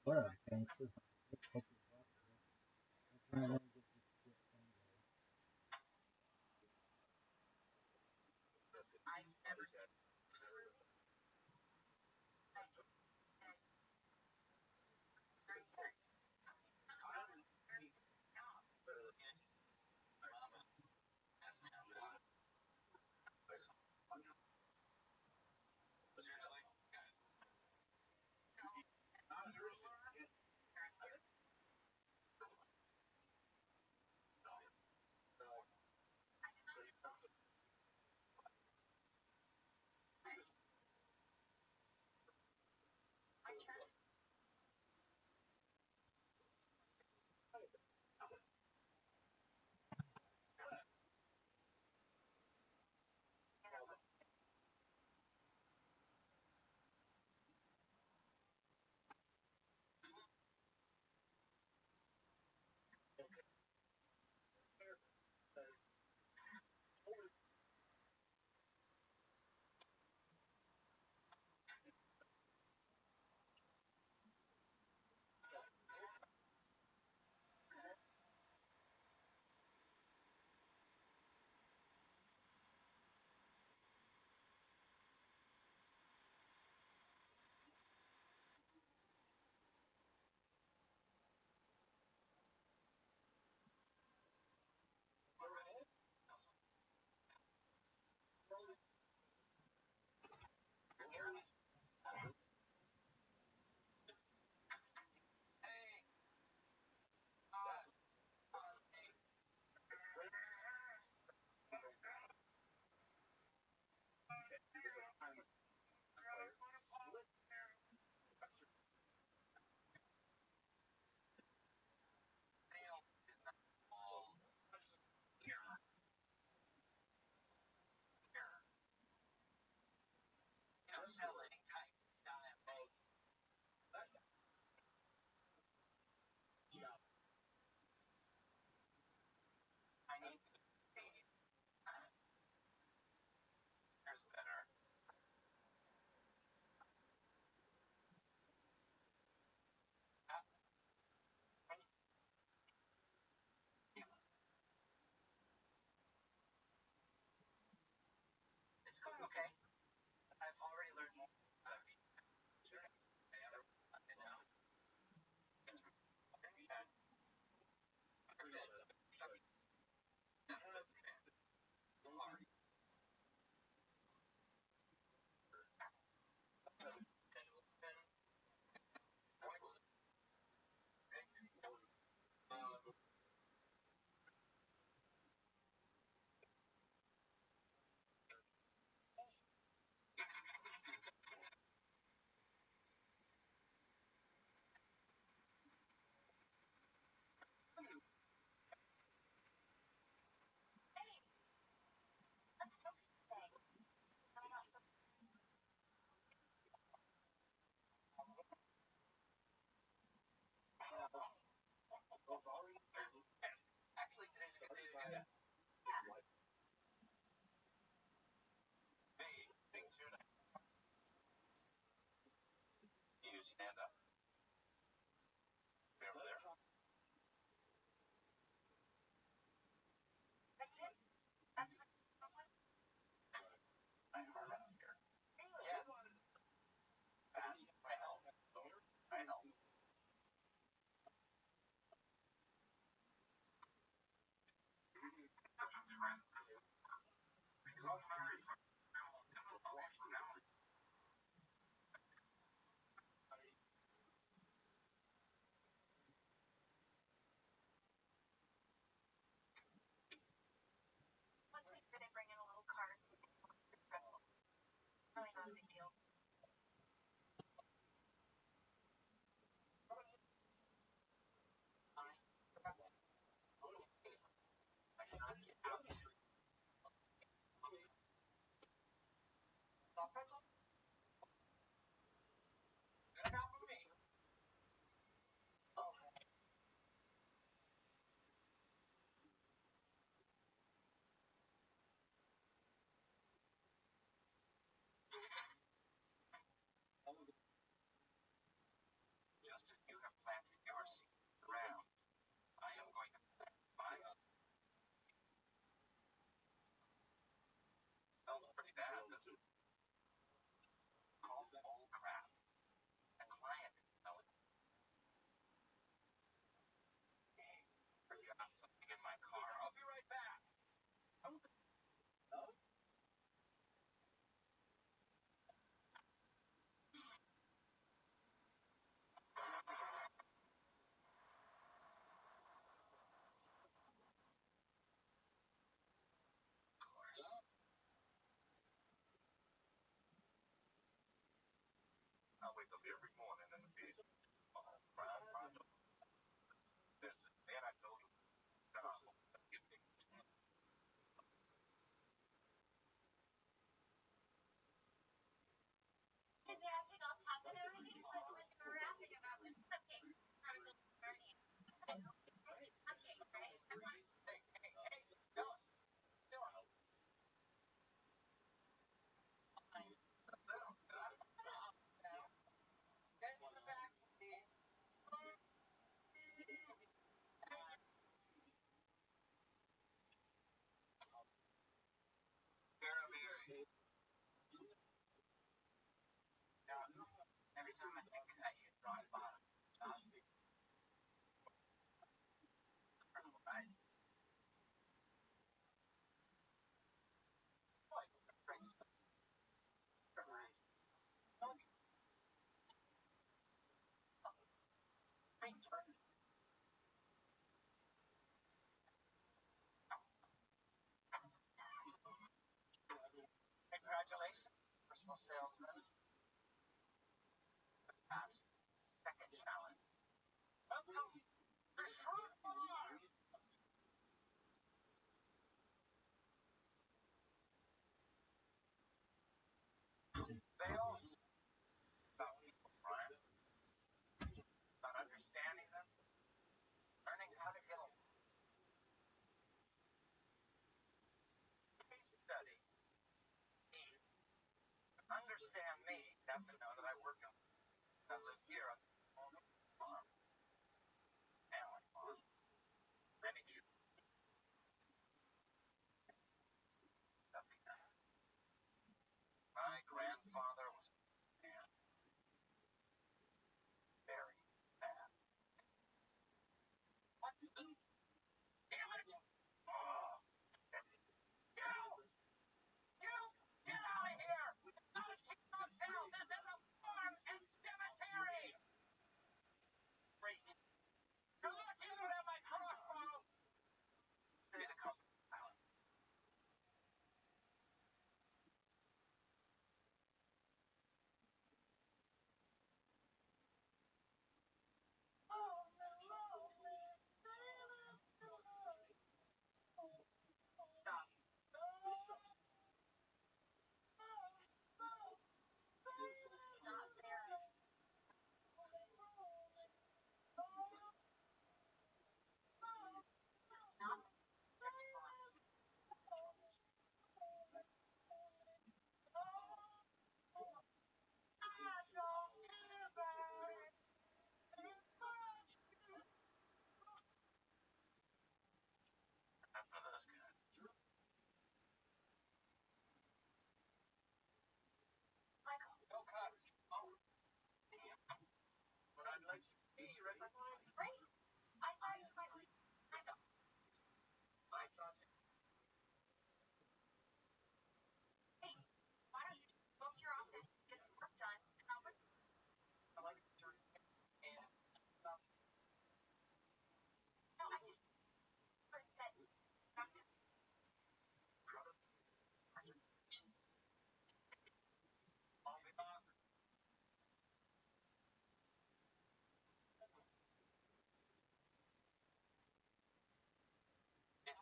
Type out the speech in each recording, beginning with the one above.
Well, thanks for coming.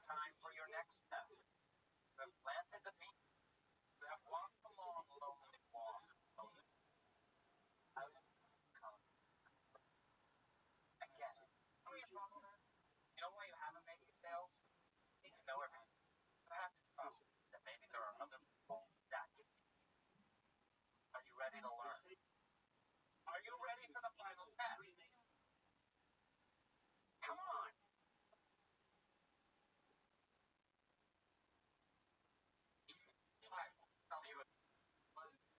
time for your next test. You have planted the bean. You have walked the long, lonely walk. I was again. You know what your problem is? You know why you haven't made your sales? You know everything. You have to trust that maybe there are other people that can. Are you ready to learn? Are you ready for the final test? Come on. Right. See what you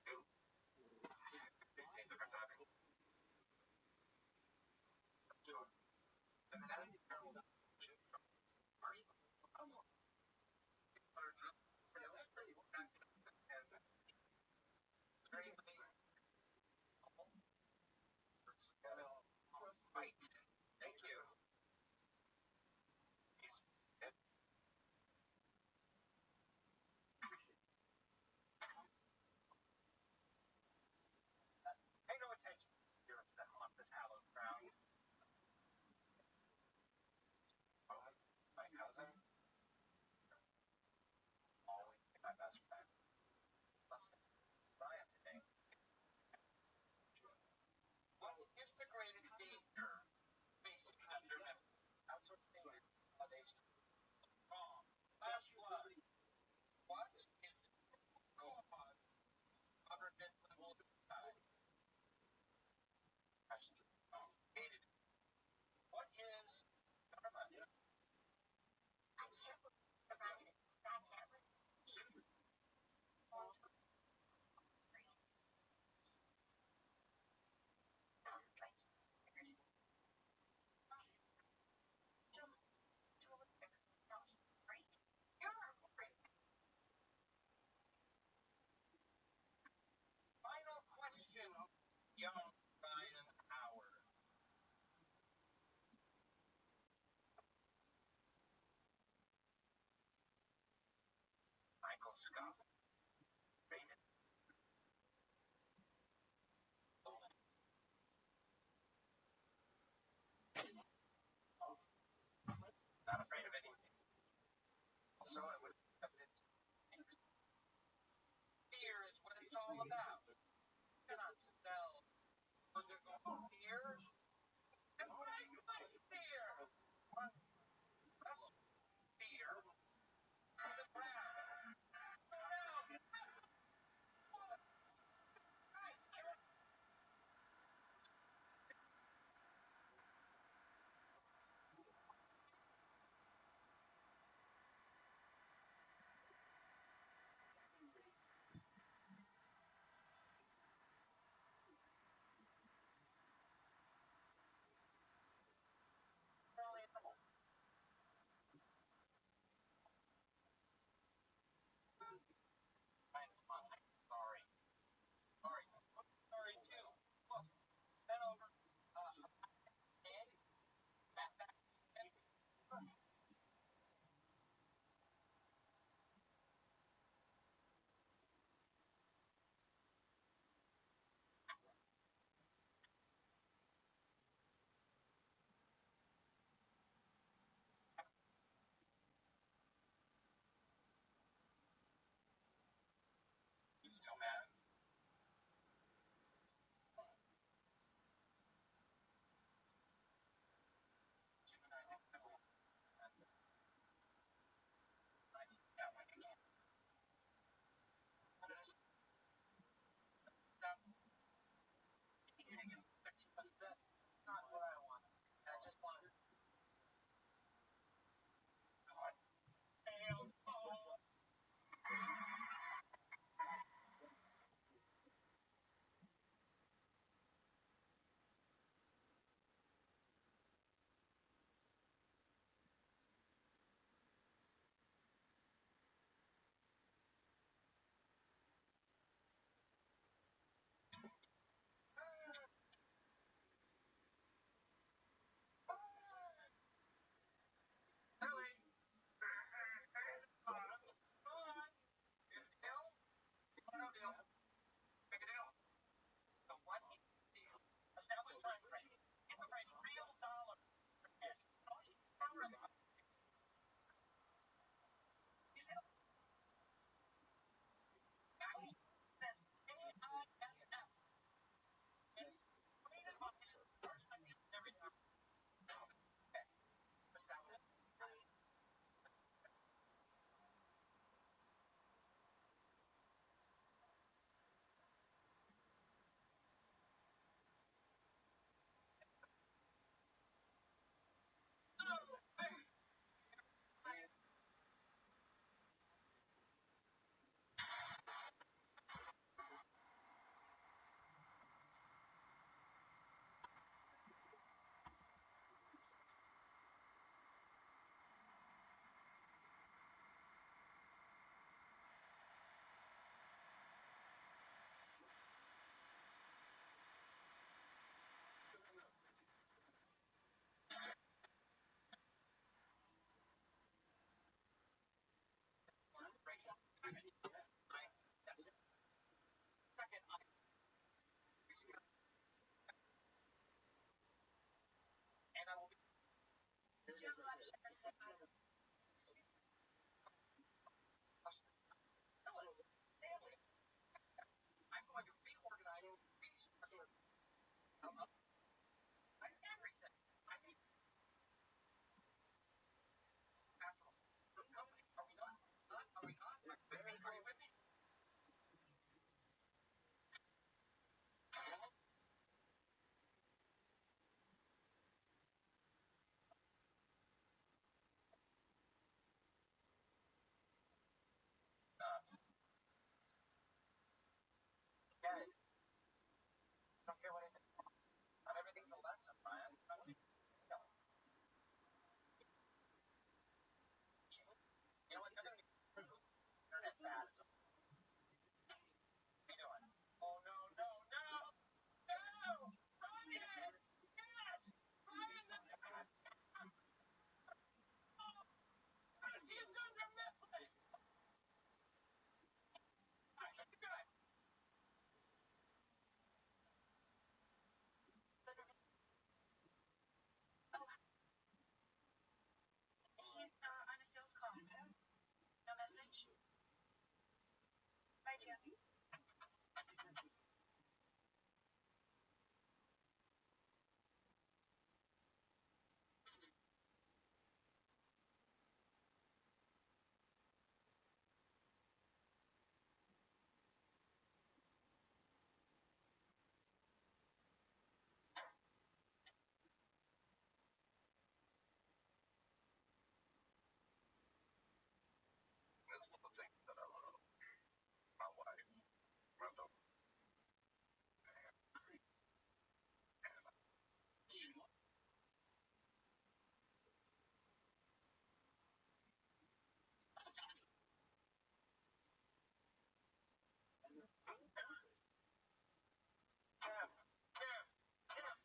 do. Things are happening. Sure. And that is terrible. Right. Thank you. Pay no attention to the spirits that haunt this hallowed ground. My cousin, always my best friend. Listen, Brian today. What is the greatest danger facing under outsourcing foundation? Wrong. Last one. What is the cause of governmental suicide? Question. Oh, hated it. What is government? I can't believe about it. That can't believe. Just great. You're great. Final question, young Ryan Howard. Michael Scott. Raymond. Not afraid of anything. Also, I would have accepted. Fear is what it's all about. You cannot sell undergoing fear. And break my fear. Press fear to the ground. I'm going to reorganize, restructure everything. I think after all, the company, are we not? Are we not? Are you with me? Are you with me? Get it. Don't care what I think. Not everything's a lesson, Ryan. No. You know what? You're going to be internet bad. So what are you doing? Oh, no, no, no, no! Ryan! Yes! Ryan, that's bad. Oh, he's under Netflix! Good. That's one of the things that I love. My wife, my daughter, she Cam, Cam, Cam,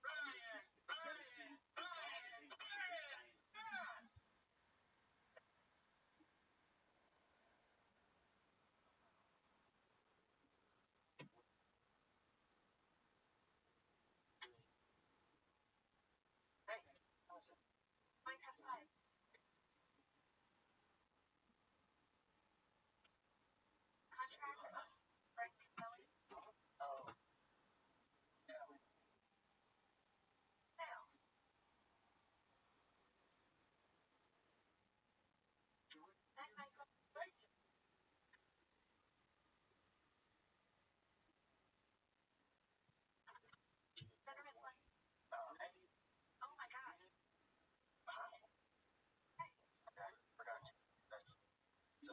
Ryan, Ryan, Ryan, Ryan, Ryan. Hey, how's it? Oh, yeah. Thanks. Hey, forgot you. It's,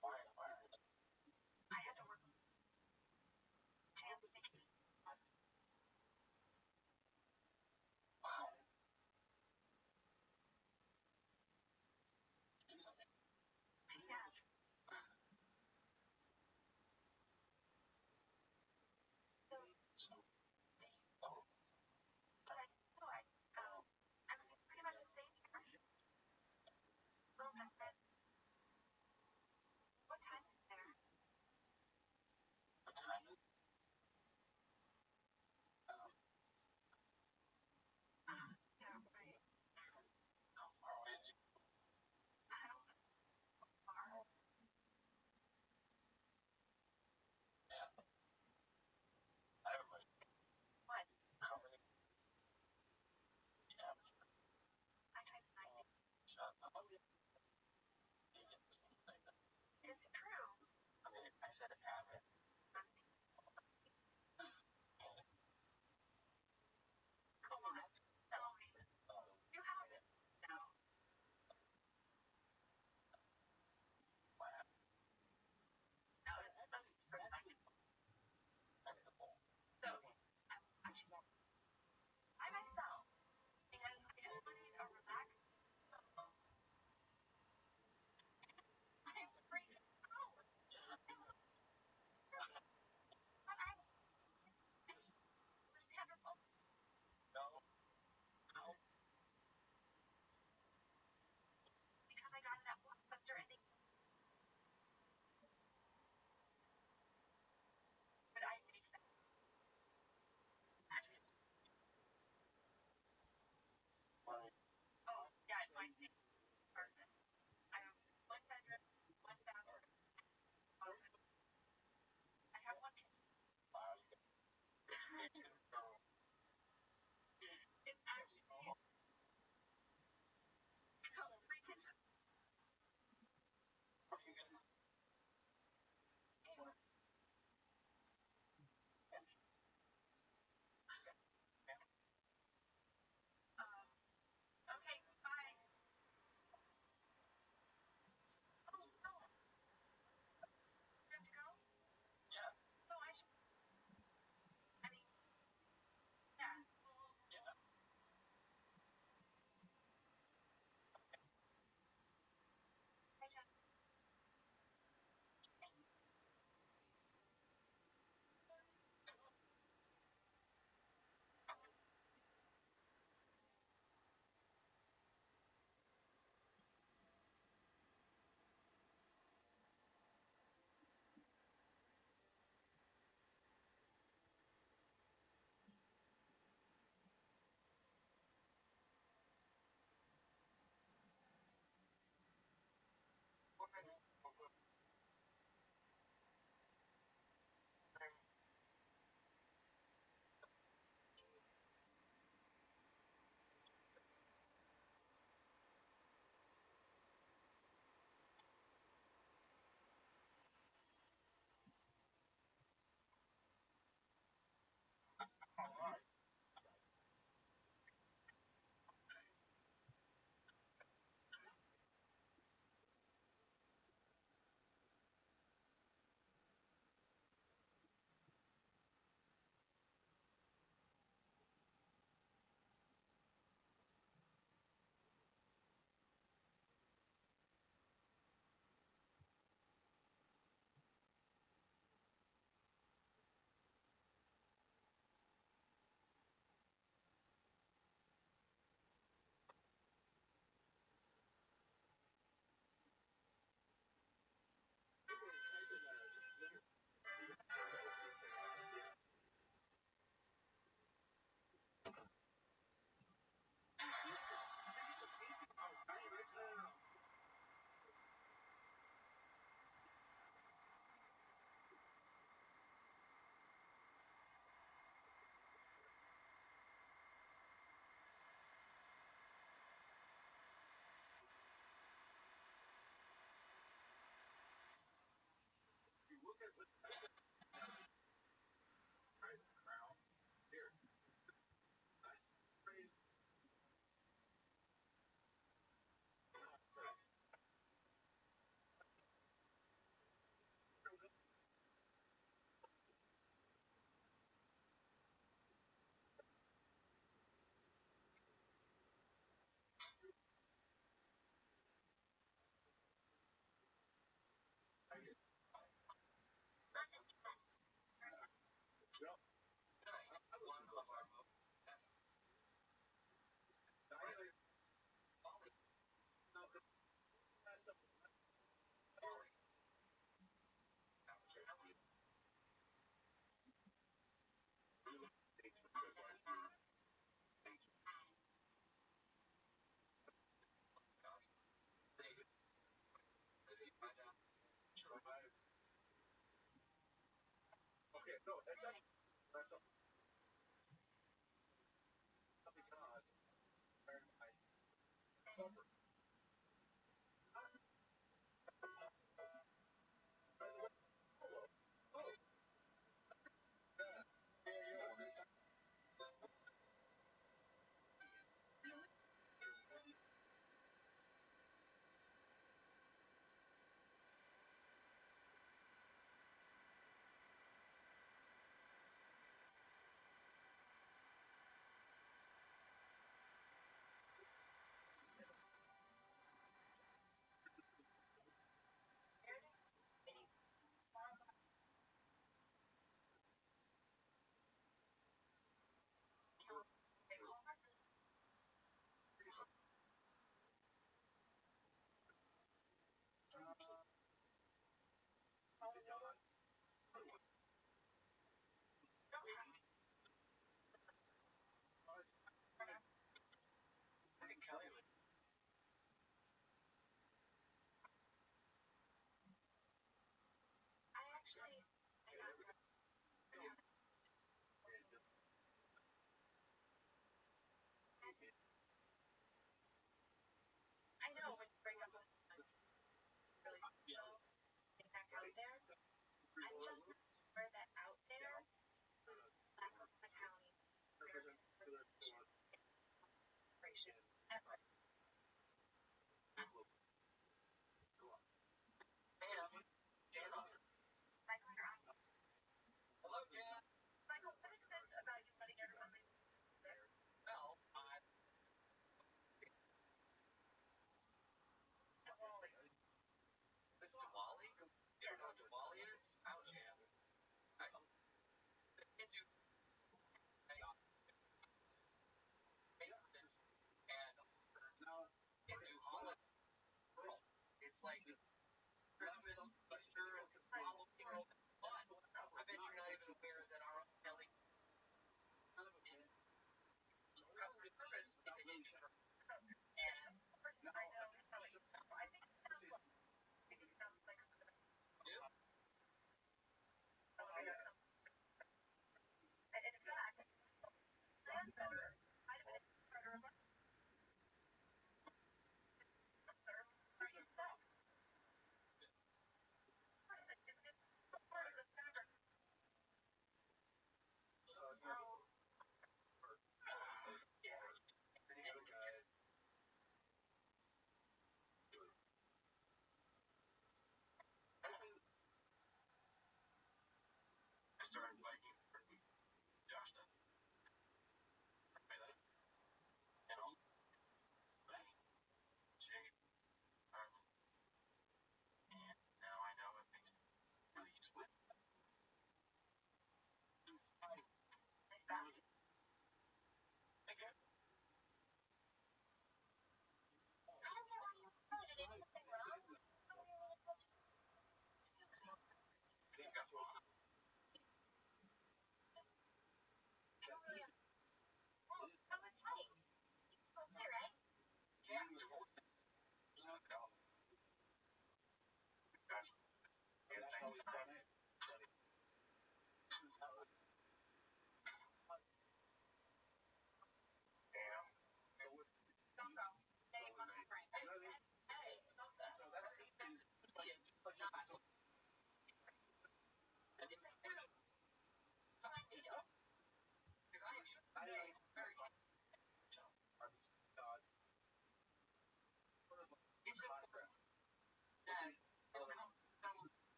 why, wow. It's something. So, oh, what time is it? How far away is it? Yeah, I have a question. How many average shot? Oh, yeah. Vegans, like that. I mean, I said average.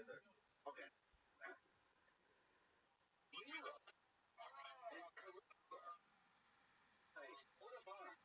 Okay. Nice. What a bar.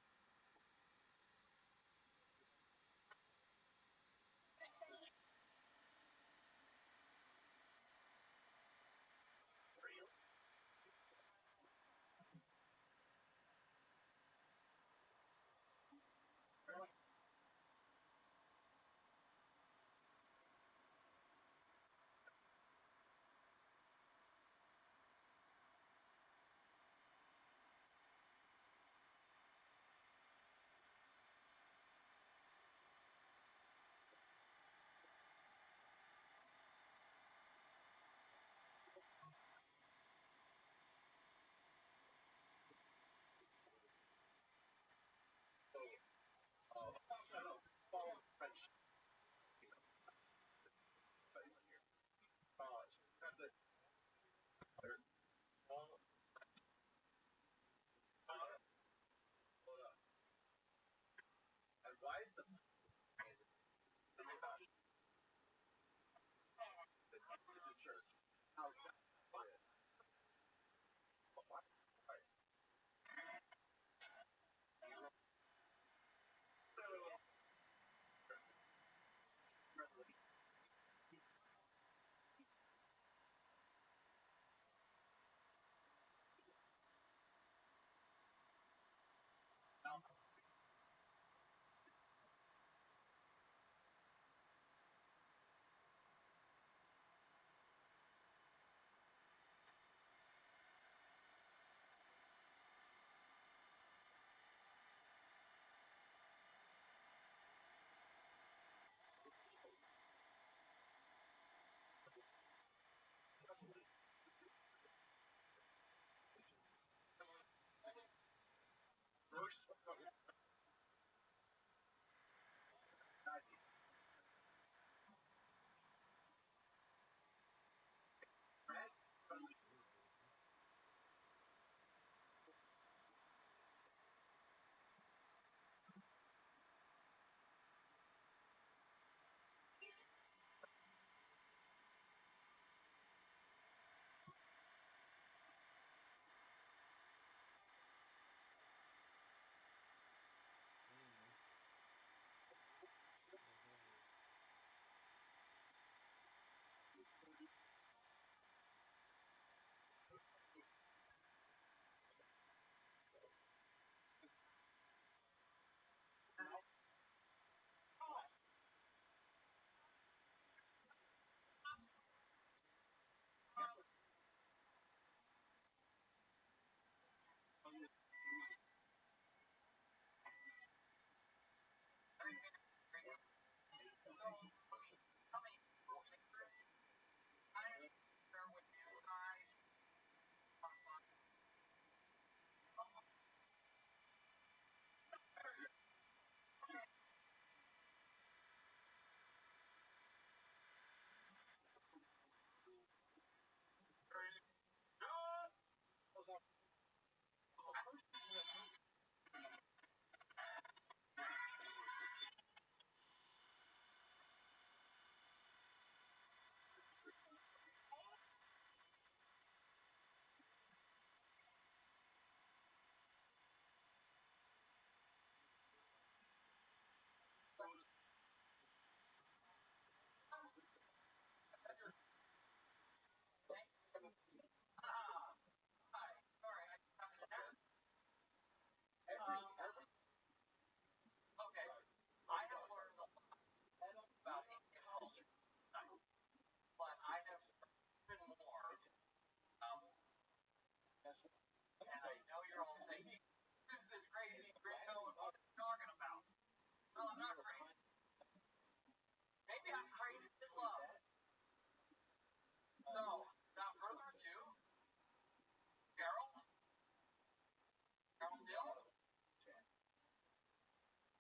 Follow French. And why is the church? How okay. I have learned a lot about Indian culture, but I have even more. Um, and I know you're all saying, "This is crazy, Gringo, and what are you talking about?" Well, I'm not crazy. Maybe I'm crazy in love. So, without further ado, Carol, Carol Stills,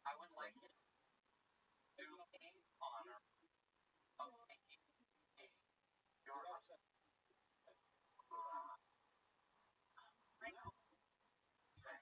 I would like you to do me the honor of making me your husband. Say,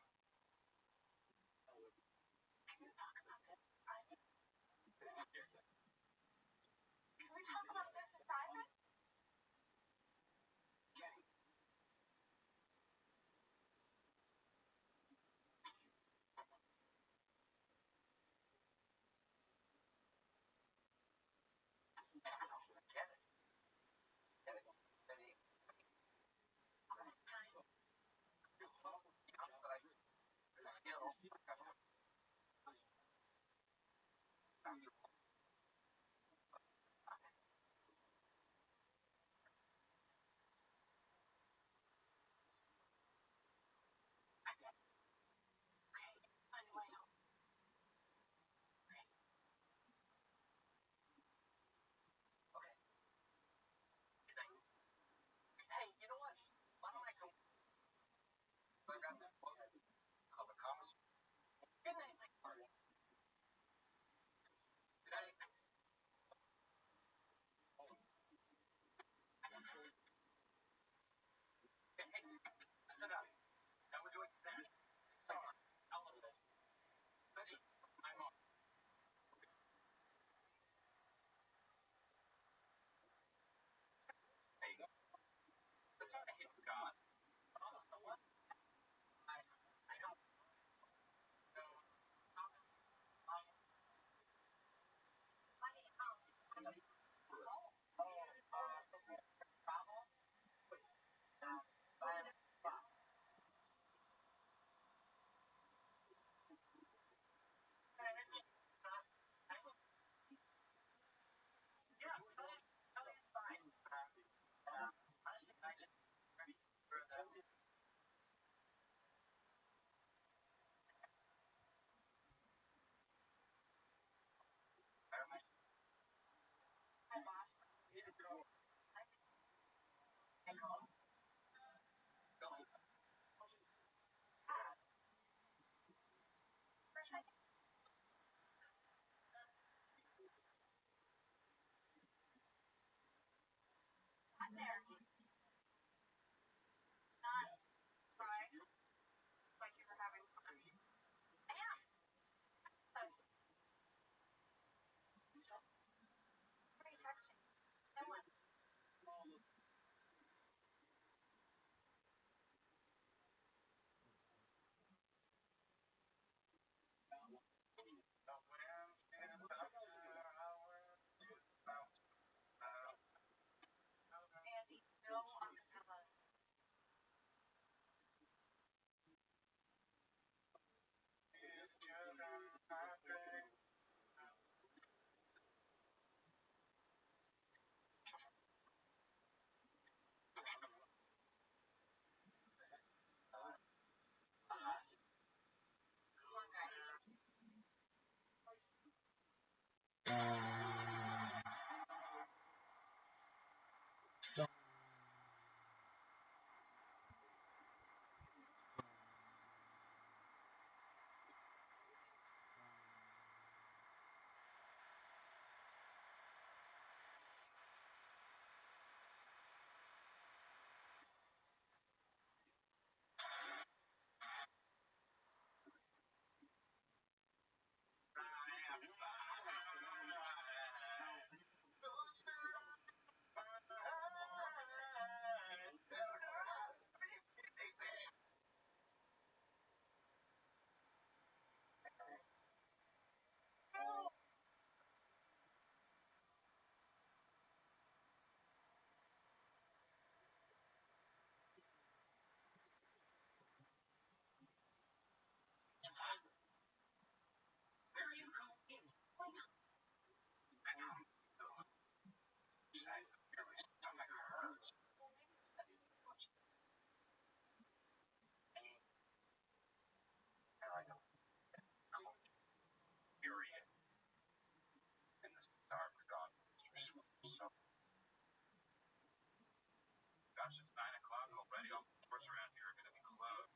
gosh, it's 9 o'clock already. All the stores around here are gonna be closed.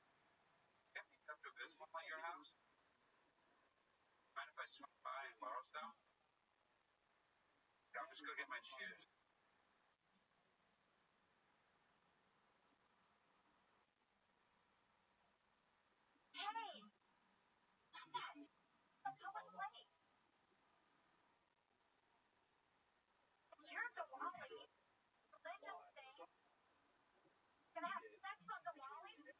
Can't be Pepto Bismol at your house? Mind if I swing by and borrow some? I'll just go get my shoes. Hey, a public place. You're the Wally. They just think, can I have sex on the Wally?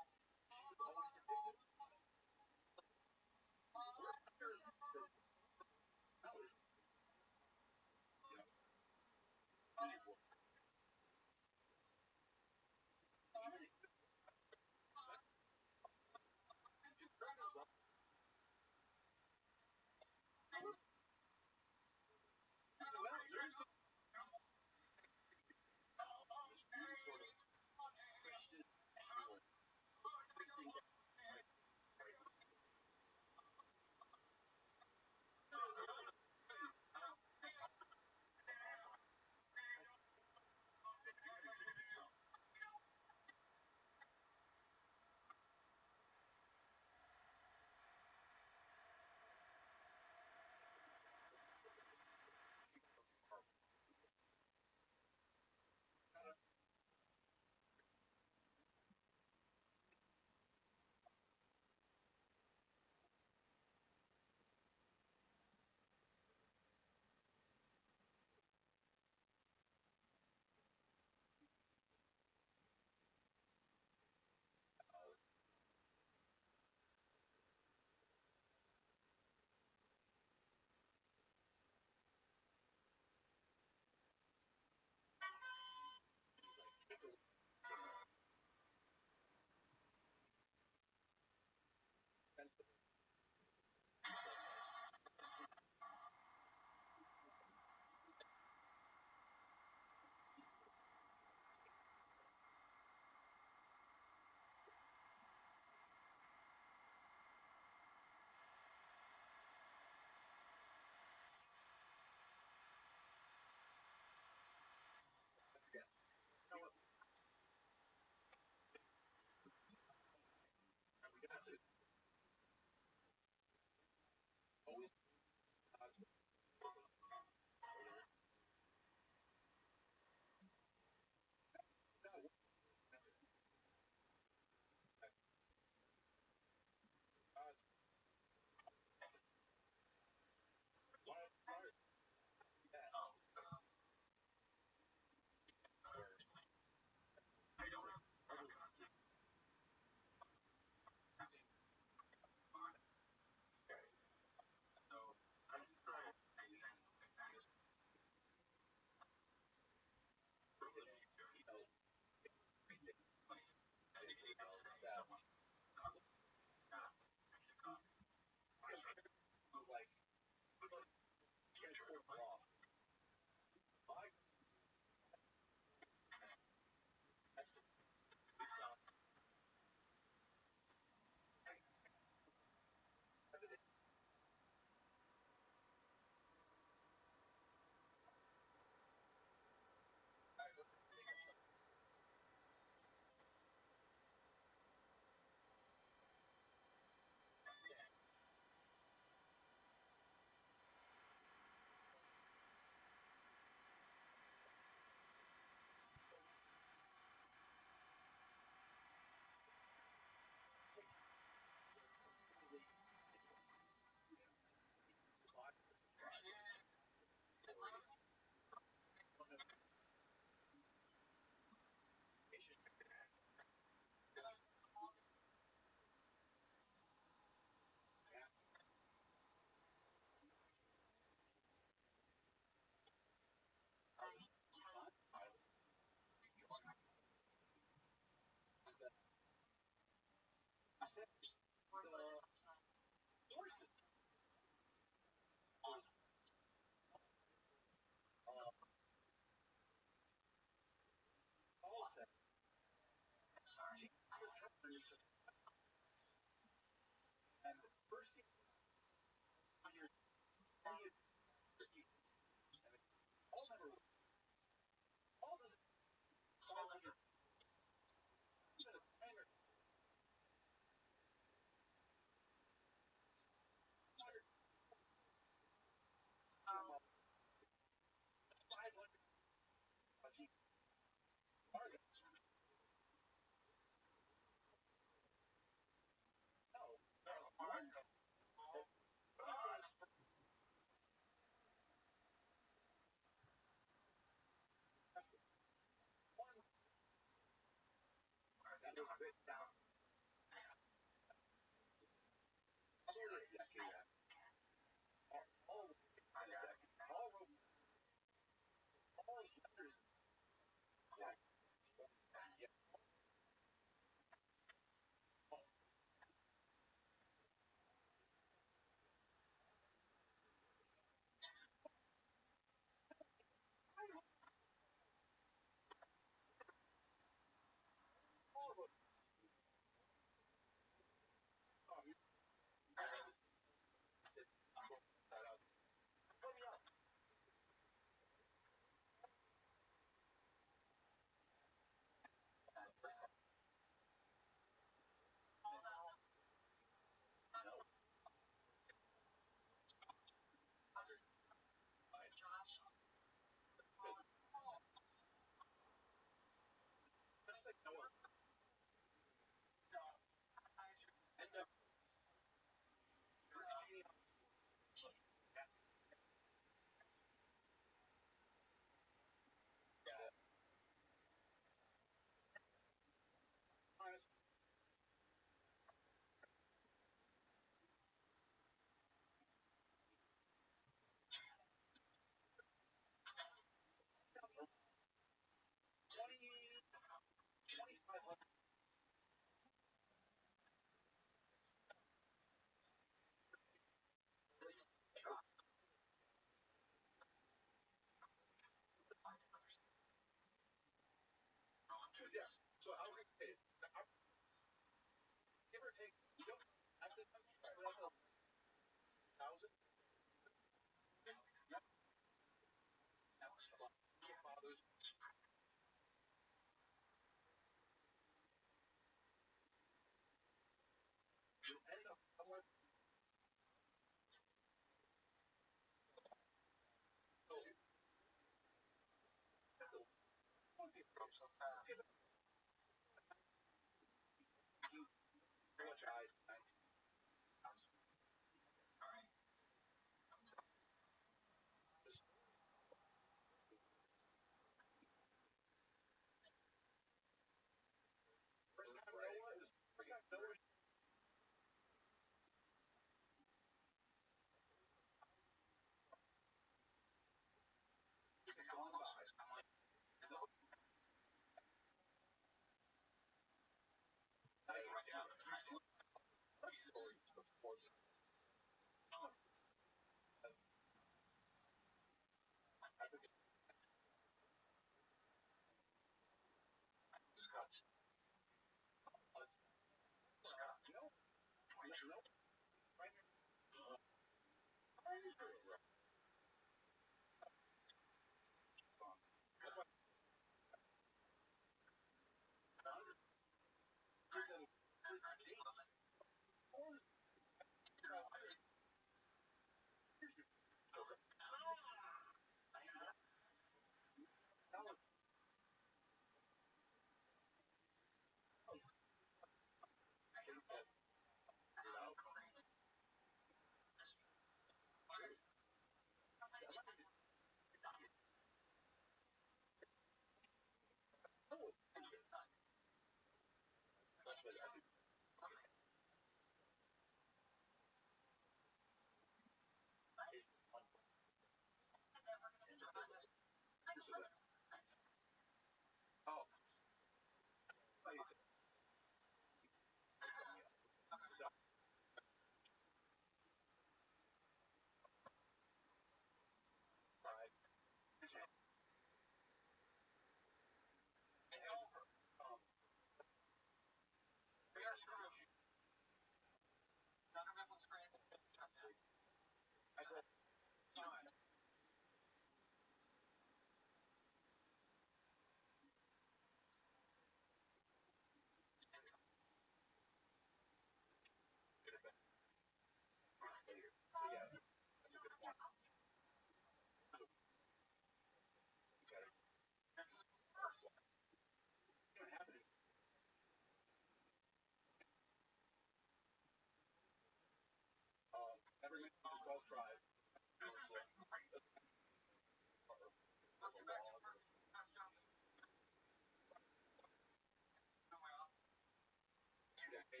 It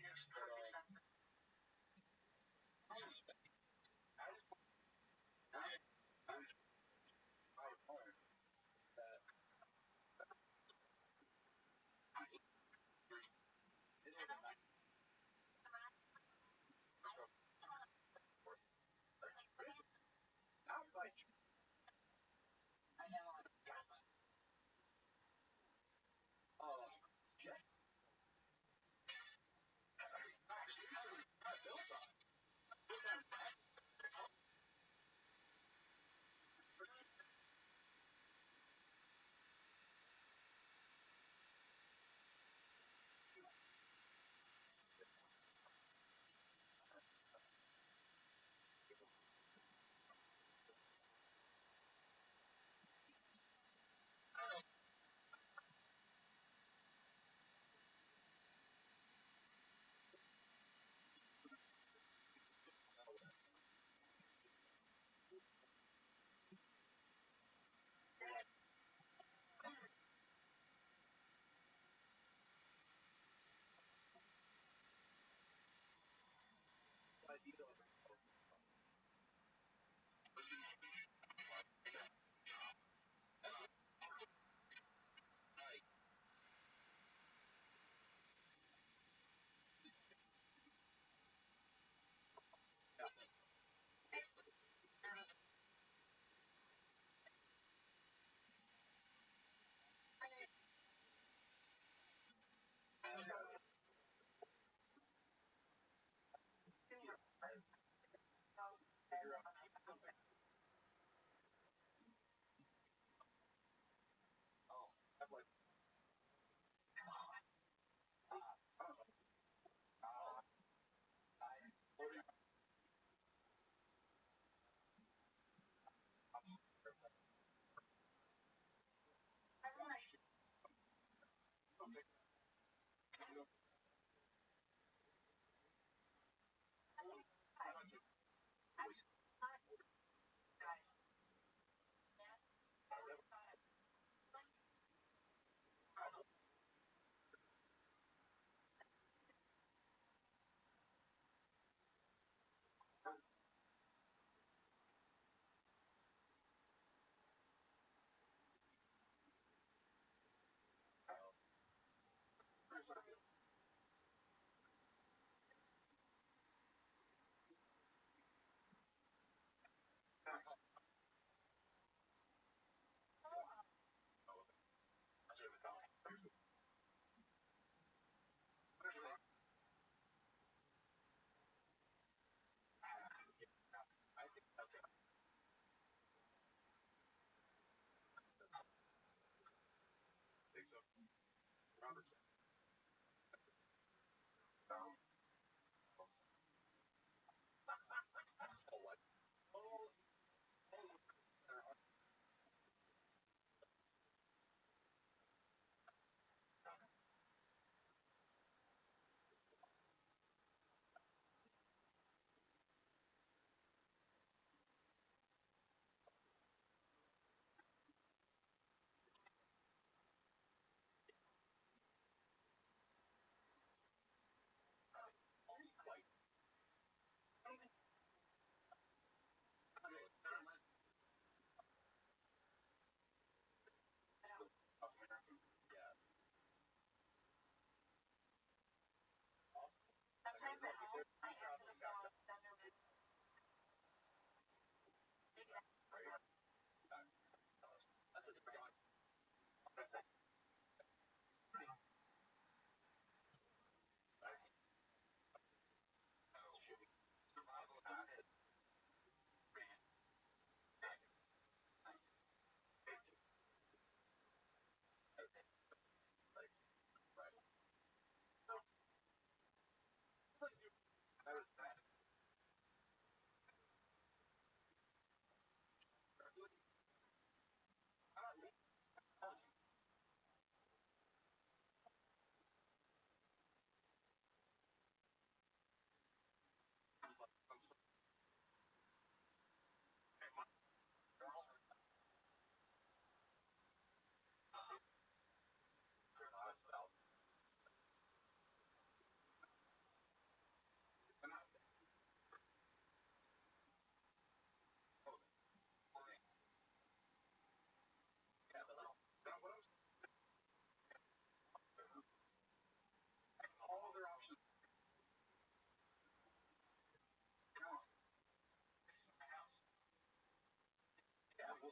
makes perfect sense.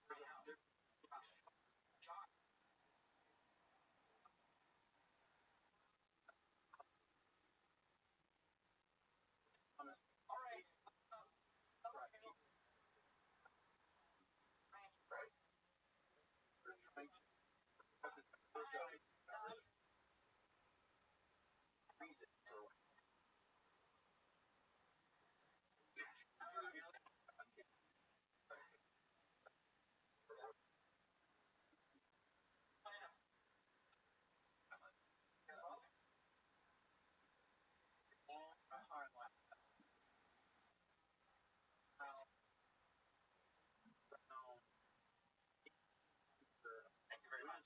Thank you very much.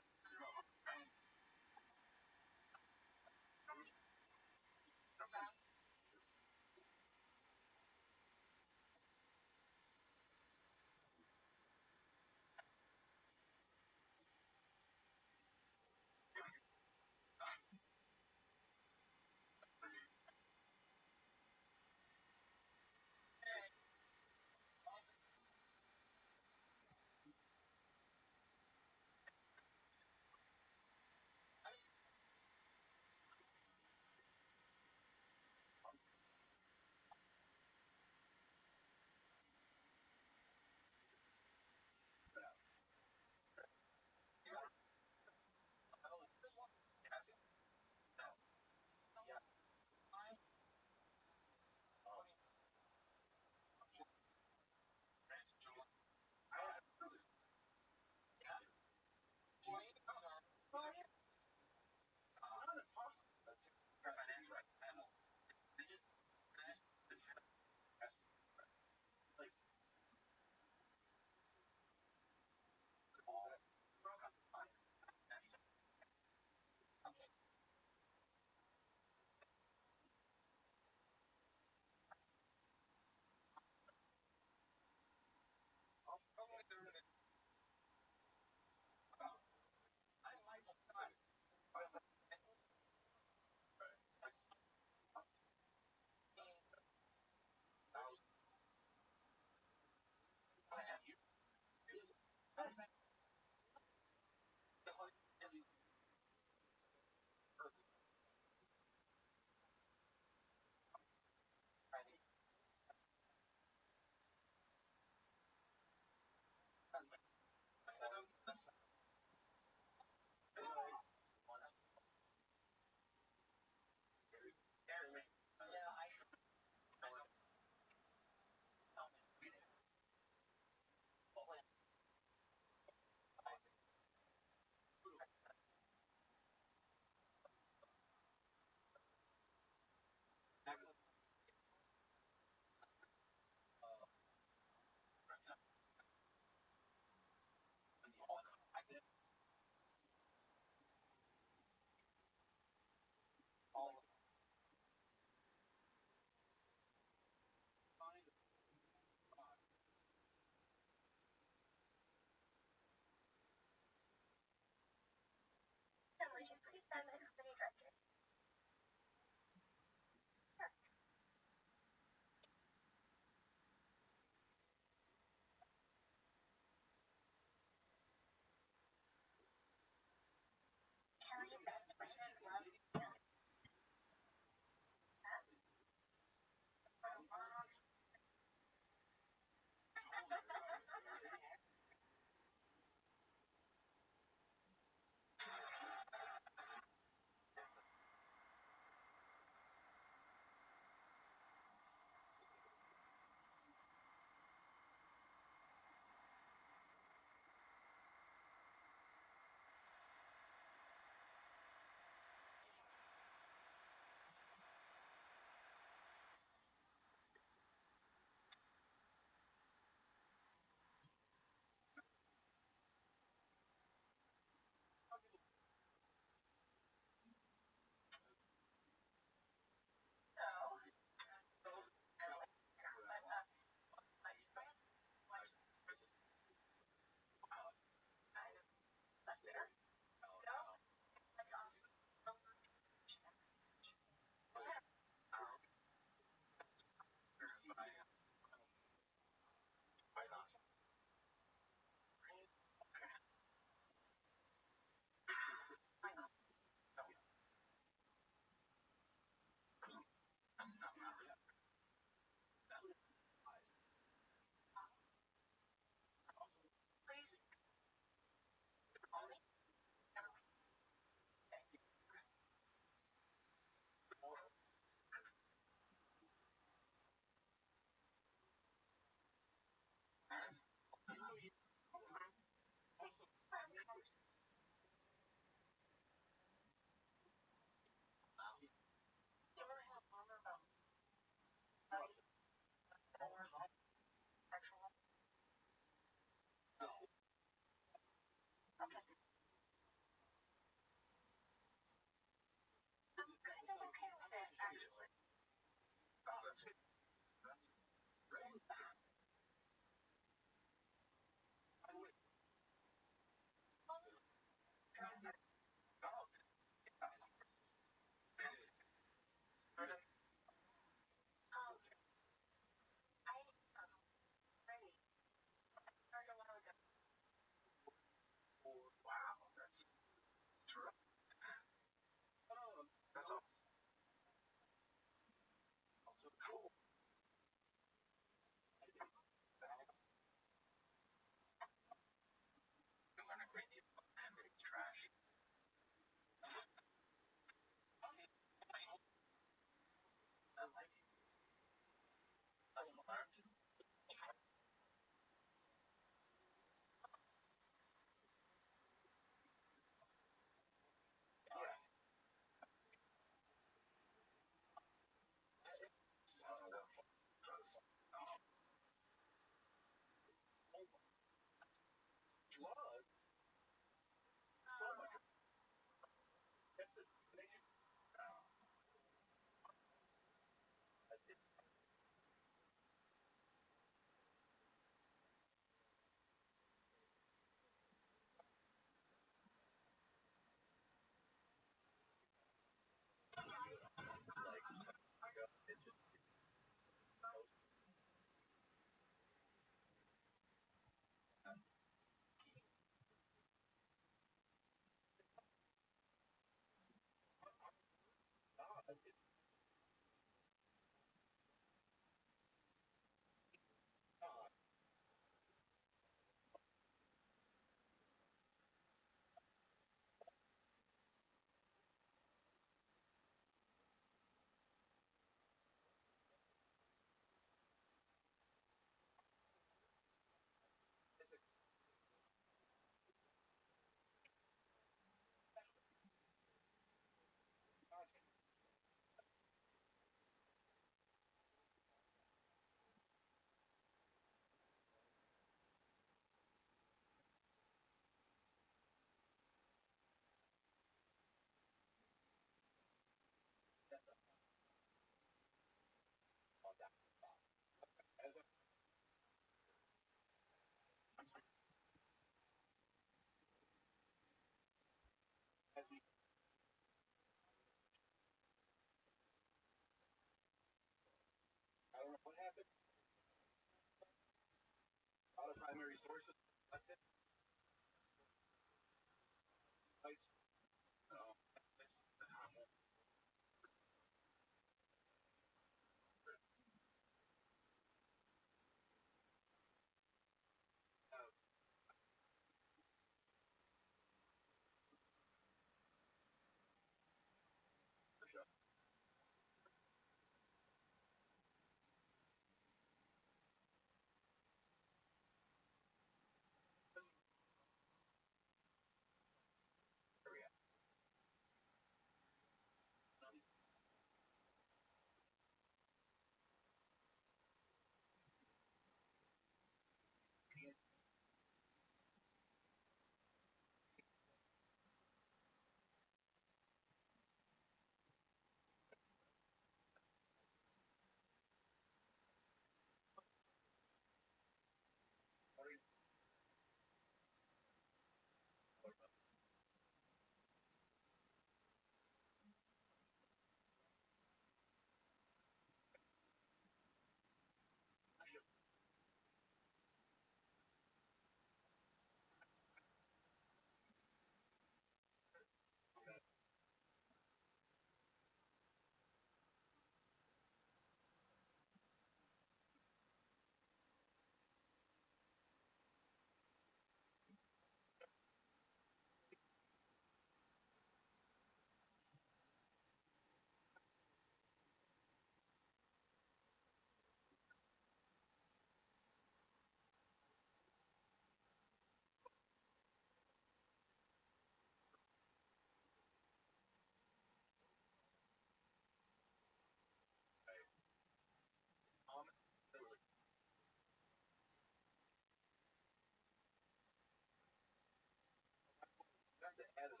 added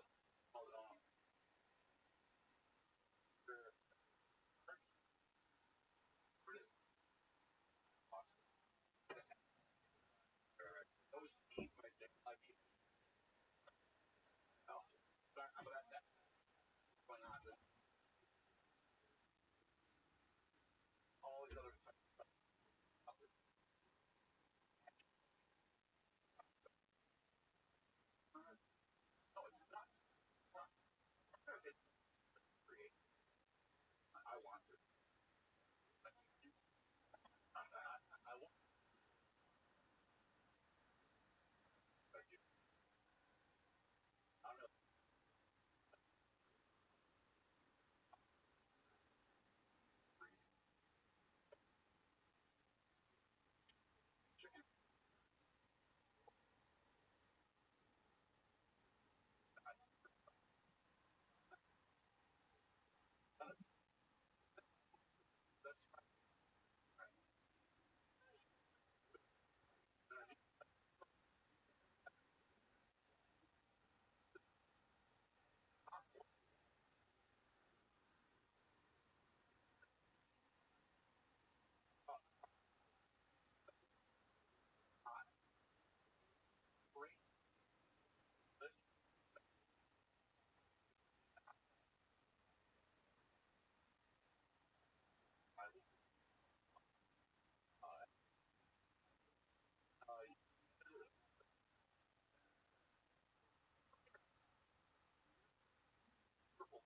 all on. They're pretty awesome. Those seeds might take like oh, but that's going on. All these other no, it's not. It's create. I want to. I want to. I don't know. Chicken. That's great. I will. Purple.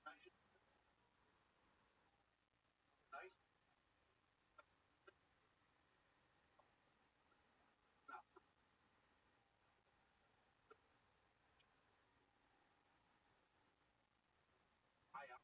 Nice. Nice. Now, I am.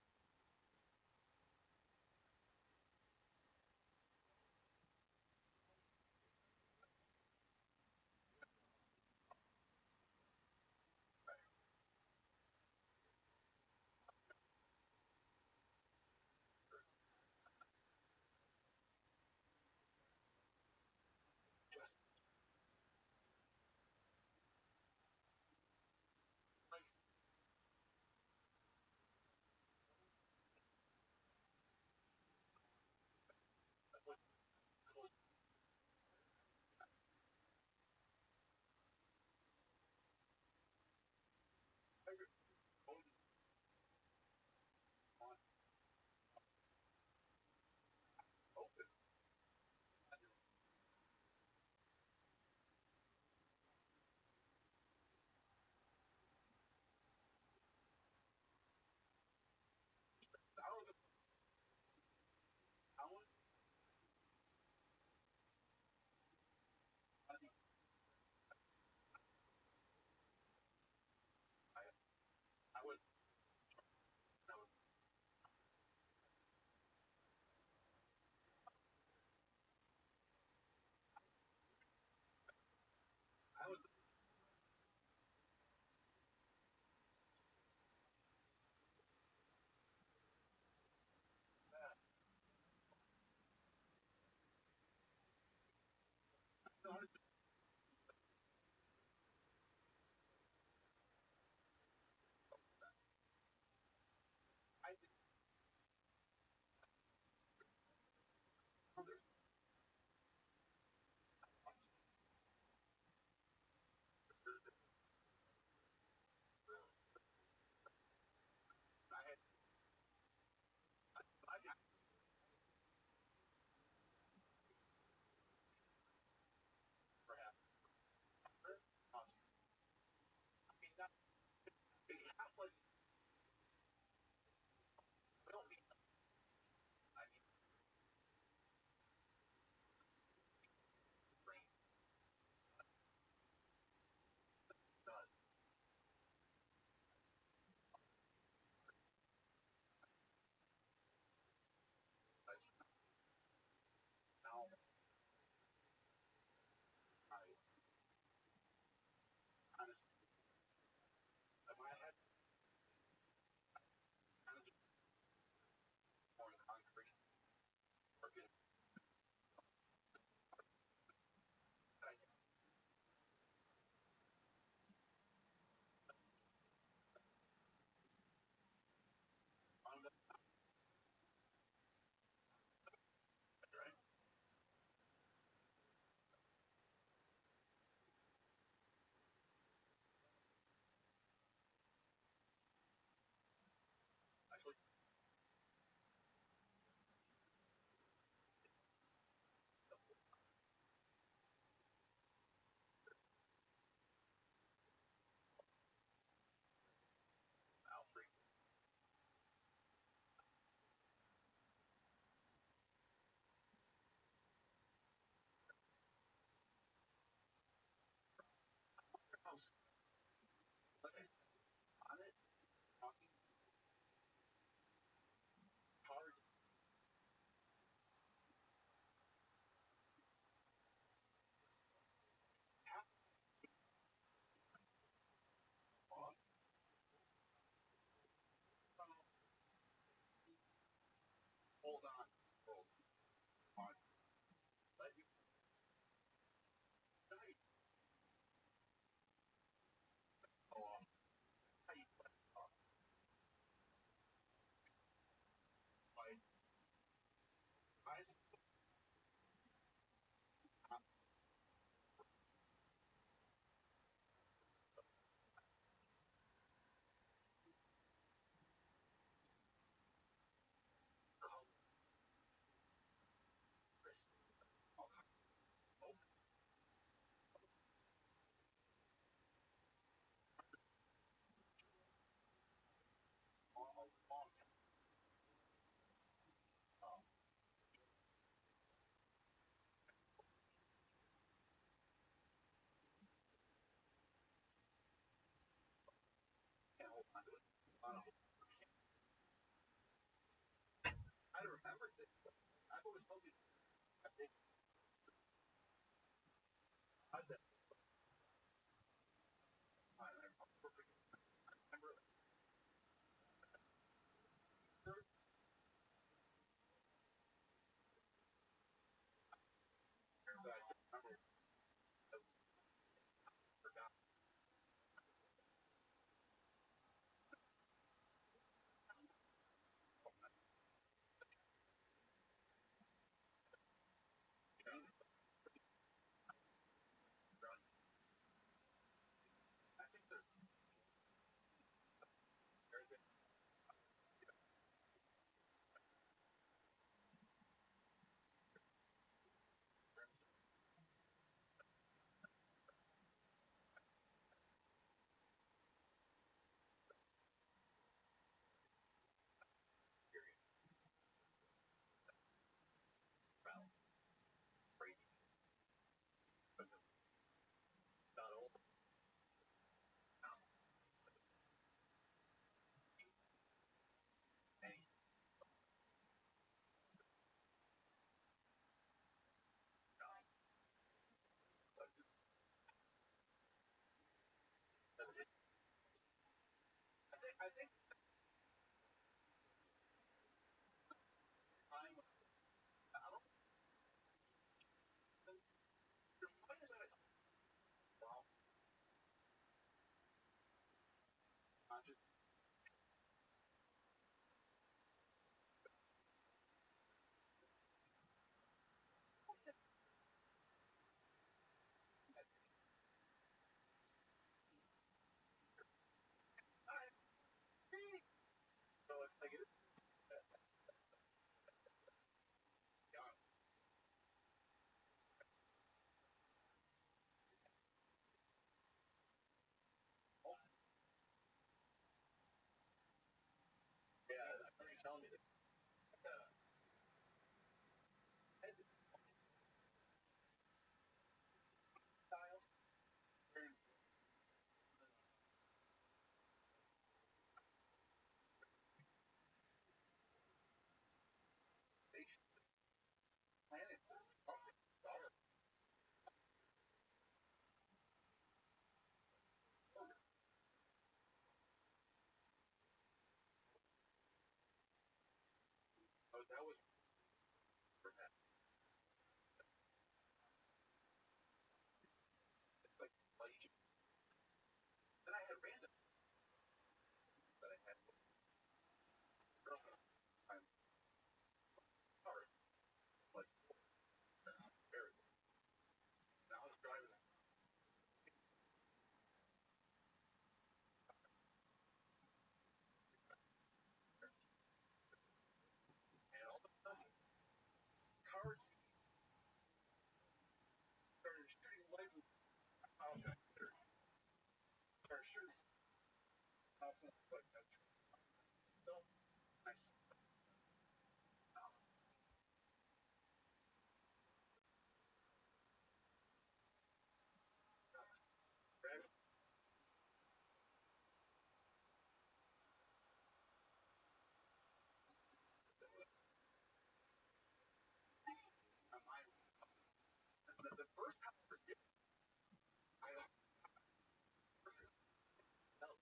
Just nice. What close. Figure. Going on. Open. I don't know. I want. I think I. I would. I would. I would. No, I think others. I had. I got perhaps. Awesome. I mean, not big. Not like. We don't need. I mean, brain does. But now, I honestly, in my head. I think I that I remember third year that I remember those forgot I think there's a period about crazy but not all now any guy but I think time I don't think there's quite a bit of well not just I think so it's like it's young oh yeah I remember you telling me that head style very nation planets daughter oh that was for that it's like then I had random that I had girl I'm sorry like very and I was driving and all of a sudden cars started shooting lights out started shooting off like that so I grabbed my mind the first time I forget I felt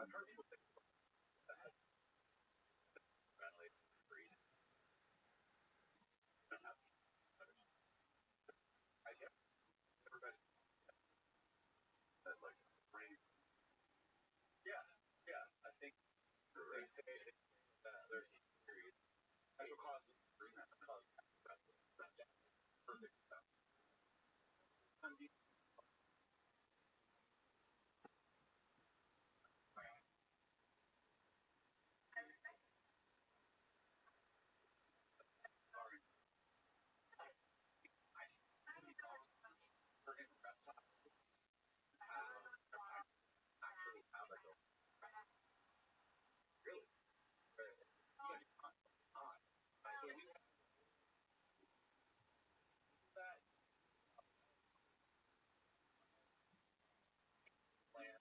I've heard people think that has ventilated breathe. I don't know. I guess everybody said like brain. Yeah, yeah. I think they say that there's theories. Special causes of breathing that cause perfect sense. Some people are working at actually have like a really on. So we have that plan.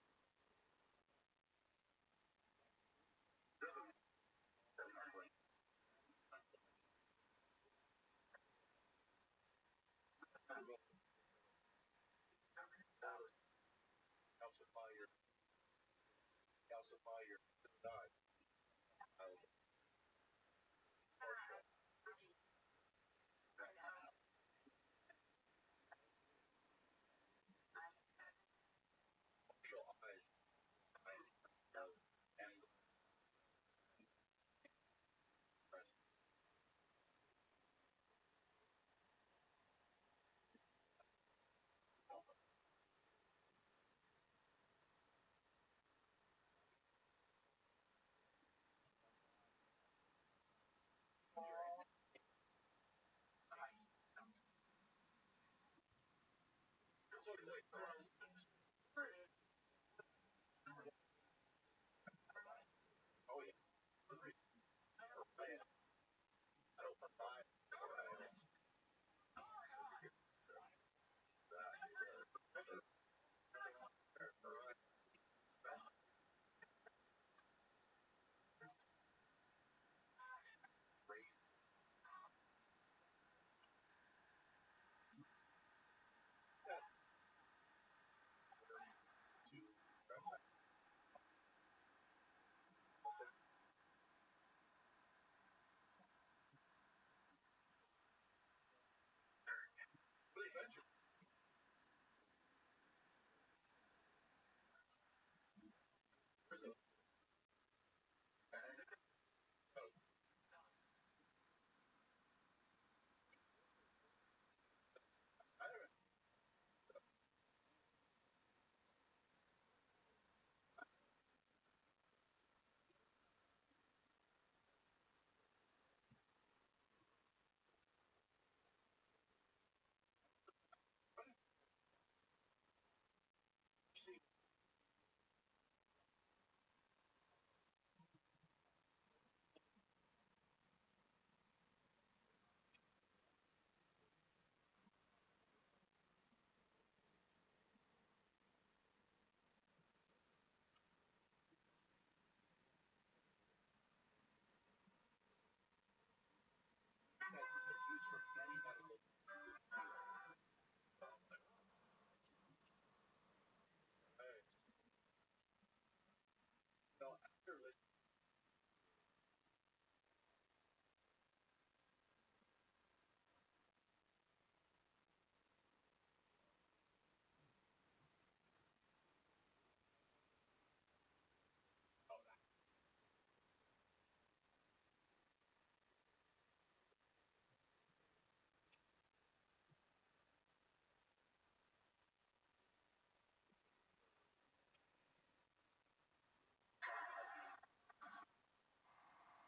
Calcify your diet as partial, partial eyes, and oh yeah, I don't provide used for many medical. So after listening,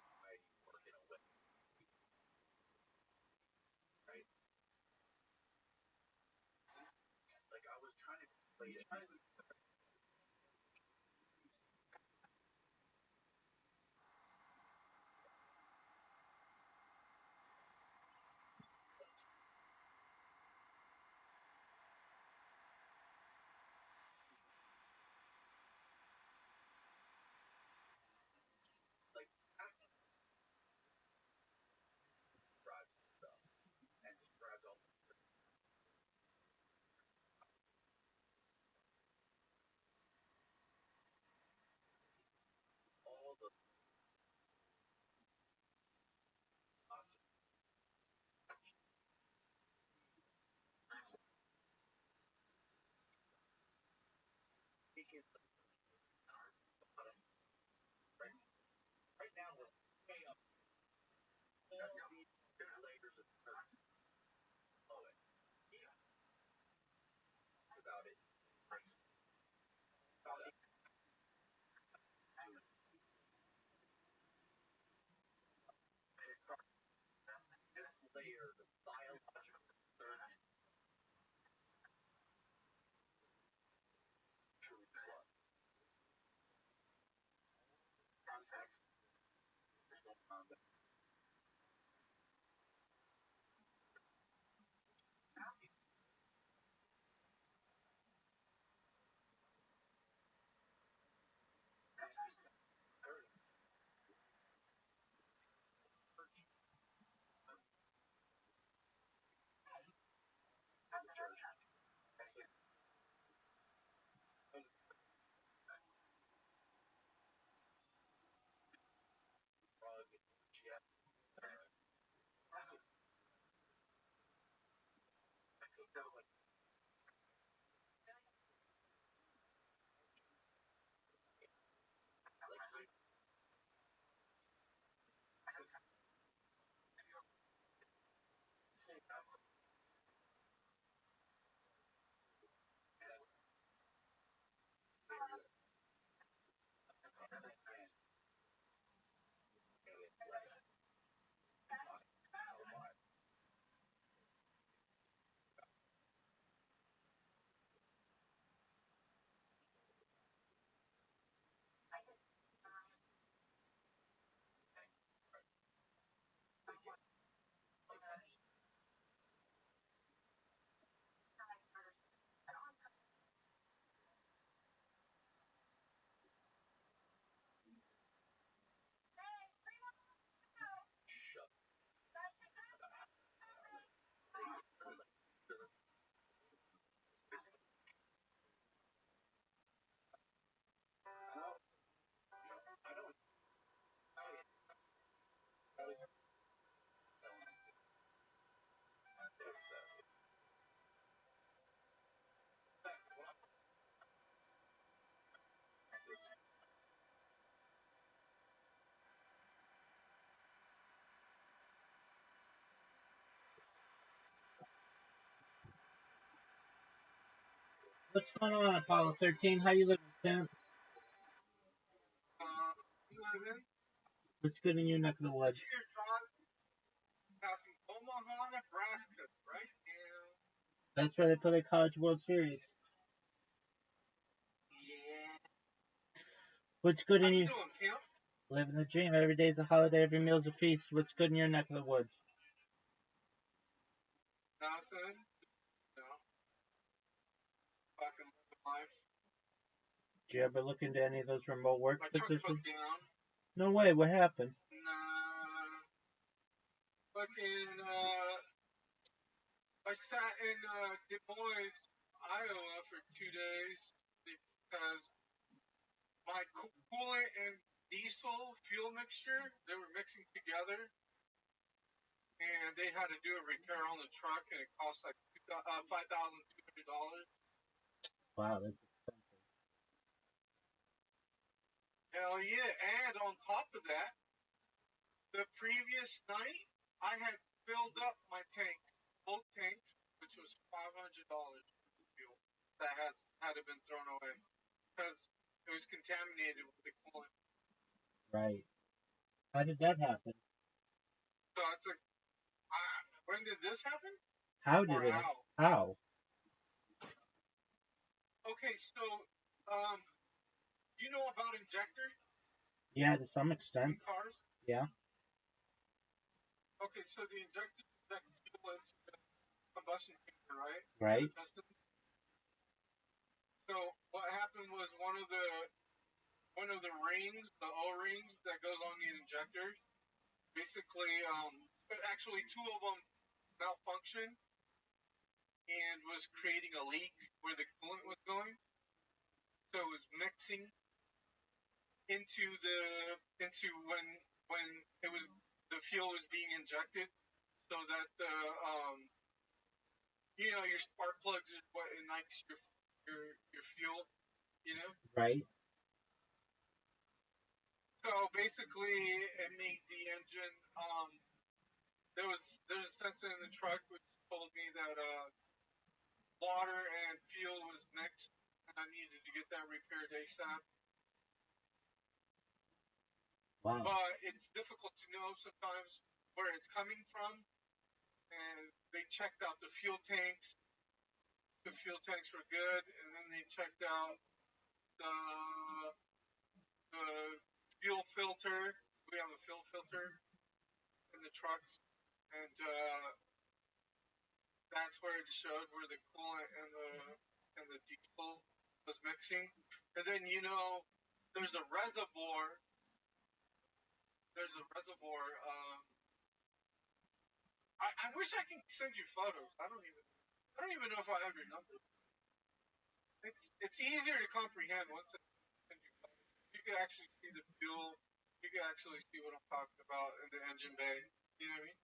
I work in a way, right? Like I was trying to play it. Like describe stuff and described all Right now we're way up. All these simulators of current below it. Yeah, it's about it. About it. And it starts this layer of biological concern truly blood. Context. What's going on, Apollo 13? How you living, Sam? What's good in your neck of the woods? Passing Omaha, Nebraska, right now. That's where they play the College World Series. Yeah. What's good How in you you? doing, Kim? Living the dream. Every day's a holiday, every meal's a feast. What's good in your neck of the woods? Nothing. No. Fucking living life. Did you ever look into any of those remote work My truck positions? broke down. No way. What happened? Nah. Fucking, I sat in, Des Moines, Iowa for 2 days because my coolant and diesel fuel mixture, they were mixing together, and they had to do a repair on the truck, and it cost like $5,200. Wow, that's expensive. Hell yeah! And on top of that, the previous night I had filled up my tank, both tanks, which was $500 fuel that had been thrown away because it was contaminated with the coolant. Right. How did that happen? So it's like, when did this happen? How did Or it? how? How? Okay, so you know about injectors Yeah, to some in extent. cars? Yeah. Okay, so the injectors inject fuel into the combustion chamber, right? Right. So what happened was one of the rings, the O-rings that goes on the injector, basically, actually two of them malfunctioned and was creating a leak where the coolant was going. So it was mixing into when it was the fuel was being injected, so that the your spark plugs is what ignites your fuel. you know. Right. So basically, it made the engine. There's a sensor in the truck which told me that water and fuel was mixed, and I needed to get that repaired ASAP. Wow. But it's difficult to know sometimes where it's coming from, and they checked out the fuel tanks. The fuel tanks were good, and then they checked out the the fuel filter. We have a fuel filter in the trucks, and that's where it showed where the coolant and the diesel was mixing. And then there's a reservoir. There's a reservoir. I wish I can send you photos. I don't even know if I have your number. It's easier to comprehend once I send you photos. You can actually see the fuel. You can actually see what I'm talking about in the engine bay. You know what I mean?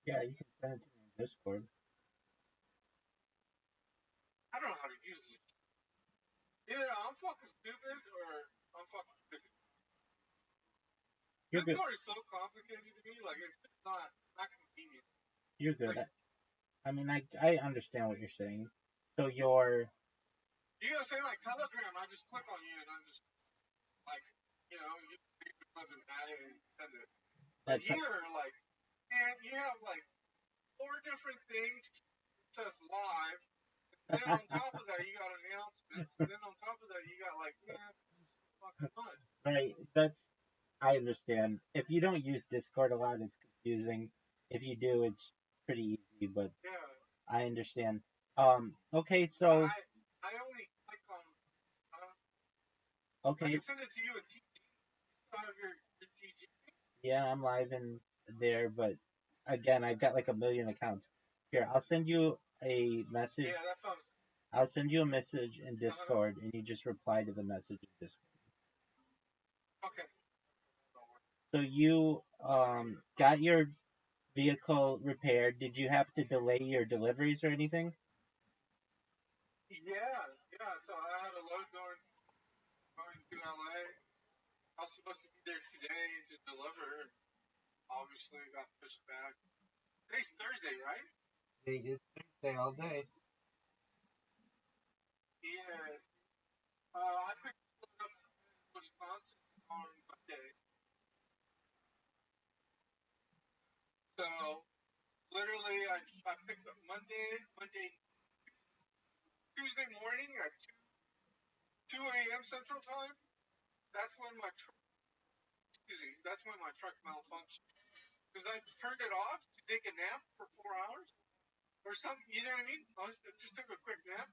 Yeah, you can send it to me in Discord. I don't know how to use it. Either I'm fucking stupid or I'm fucking stupid. You're good. Discord is so complicated to me. Like it's just not convenient. You're good. Like I mean, I understand what you're saying. So you're you know what I'm saying? Like Telegram, I just click on you and I'm just like you live in that and send it. But that's here, like, man, you have like 4 different things. It says live. And then on top of that, you got announcements. And then on top of that, you got like, man, fucking fun. right. I understand. If you don't use Discord a lot, it's confusing. If you do, it's pretty easy. But Yeah. I understand. Okay, But so I only click on. I okay, can send it to you in TG. Out of your TG. yeah, I'm live in there, but again, I've got like a million accounts. Here, I'll send you a message. Yeah, that's what I'm saying. I'll send you a message in Uh-huh. Discord, and you just reply to the message in Discord. Okay. So you got your vehicle repaired. Did you have to delay your deliveries or anything? Yeah. So I had a load going to LA. I was supposed to be there today to deliver. Obviously, it got pushed back. Today's Thursday, right? It is Thursday all day. Yes. I picked it up in Wisconsin on Monday. So literally, I picked up Monday, Tuesday morning at 2 a.m. Central Time. That's when my truck malfunctioned because I turned it off to take a nap for 4 hours or something. You know what I mean? I just took a quick nap,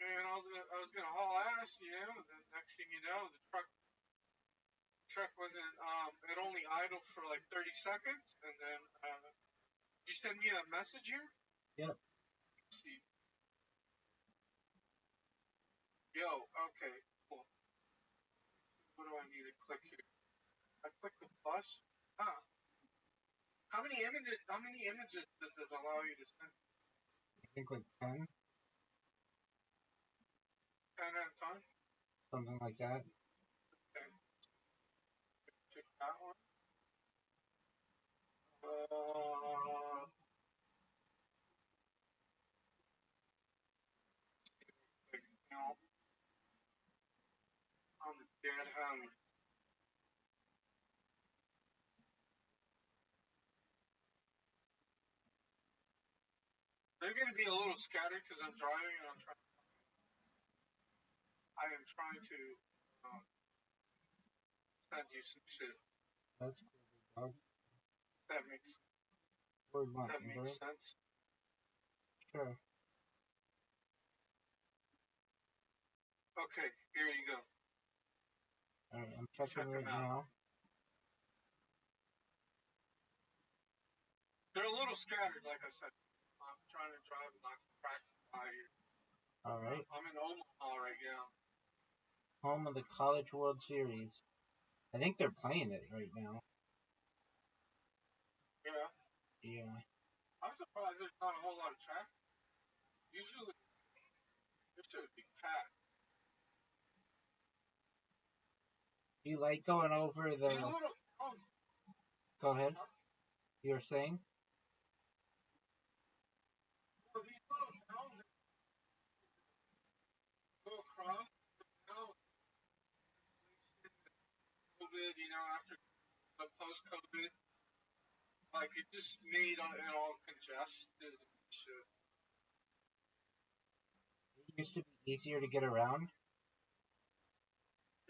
and I was gonna haul ass, And then next thing you know, the truck wasn't. It only idled for like 30 seconds, and then you send me a message here. Yep. Let's see. Yo, okay, cool. What do I need to click here? I click the plus. Huh. How many images does it allow you to send? I think like 10, 10 at a time? something like that. Okay. Check that one. Uh, no. I'm dead hungry. They're gonna be a little scattered because I'm driving and I am trying to send you some shit. That's cool, dog. That makes sense. Sure. Okay, here you go. Alright, I'm checking Check right them out. now. They're a little scattered, like I said. I'm trying to drive and not crack by here. Alright. I'm in Omaha right now. Home of the College World Series. I think they're playing it right now. Yeah. Yeah. I'm surprised there's not a whole lot of traffic. Usually, this should be packed. Do you like going over These the? little towns, Go ahead. You were saying? well, these little towns that go across, now, COVID, after the post-COVID, like it just made it all congested and shit. It used to be easier to get around.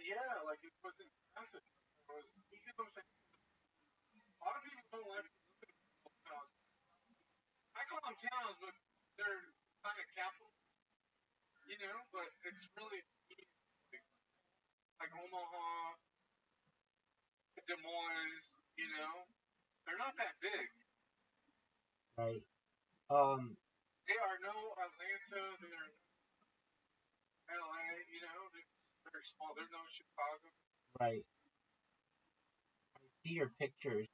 Yeah, like it wasn't traffic. You get what I'm saying? A lot of people don't like to live in little towns. I call them towns, but they're kind of capital, but it's really like Omaha, Des Moines, they're not that big. Right. They are no Atlanta, they're LA, they're small. They're no Chicago. Right. I see your pictures.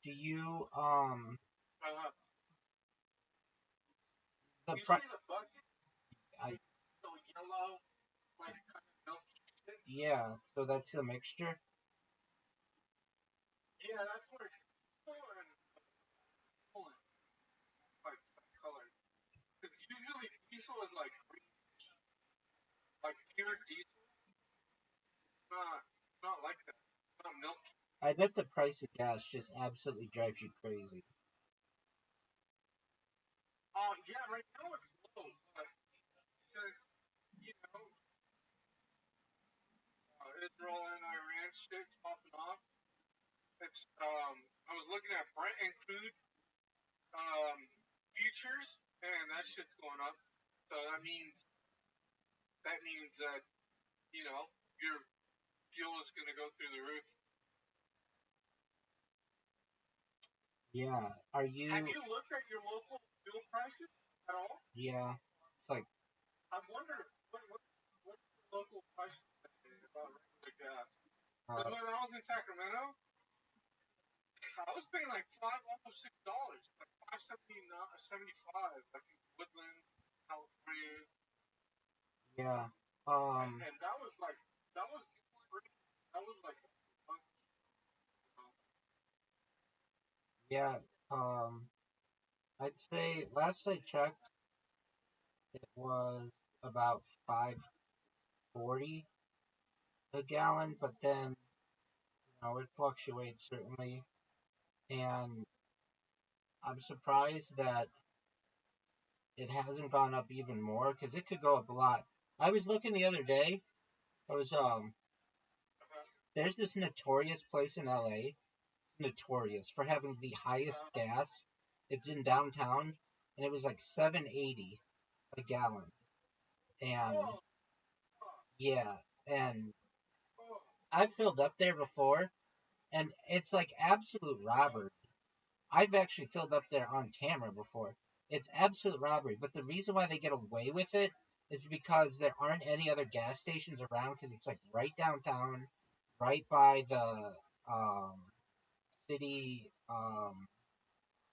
Do you Uh, the you pri- see the bucket? I It's so yellow, like kind of milky shit. Yeah, so that's the mixture. Yeah, that's where diesel and Poland like that color. Because usually diesel is like green, like pure diesel. Not like that. It's not milky. I bet the price of gas just absolutely drives you crazy. Yeah, right now it's low, but since Israel and Iran shit's popping off, it's I was looking at Brent and crude um futures, and that shit's going up. So that means that your fuel is going to go through the roof. Yeah. Are you? Have you looked at your local fuel prices at all? Yeah. It's like I wonder what's the local price about regular gas. uh, Because when I was in Sacramento, I was paying like almost $6, like 5.75, like in Woodland, California, yeah. and that was free. That was like Yeah. I'd say last I checked, it was about 5.40 a gallon, but then it fluctuates certainly, and I'm surprised that it hasn't gone up even more because it could go up a lot. I was looking the other day. I was There's this notorious place in LA, notorious for having the highest gas. It's in downtown, and it was like 7.80 a gallon. And oh, yeah, and I've filled up there before, and it's like absolute robbery. I've actually filled up there on camera before. It's absolute robbery, but the reason why they get away with it is because there aren't any other gas stations around because it's like right downtown, right by the um, city,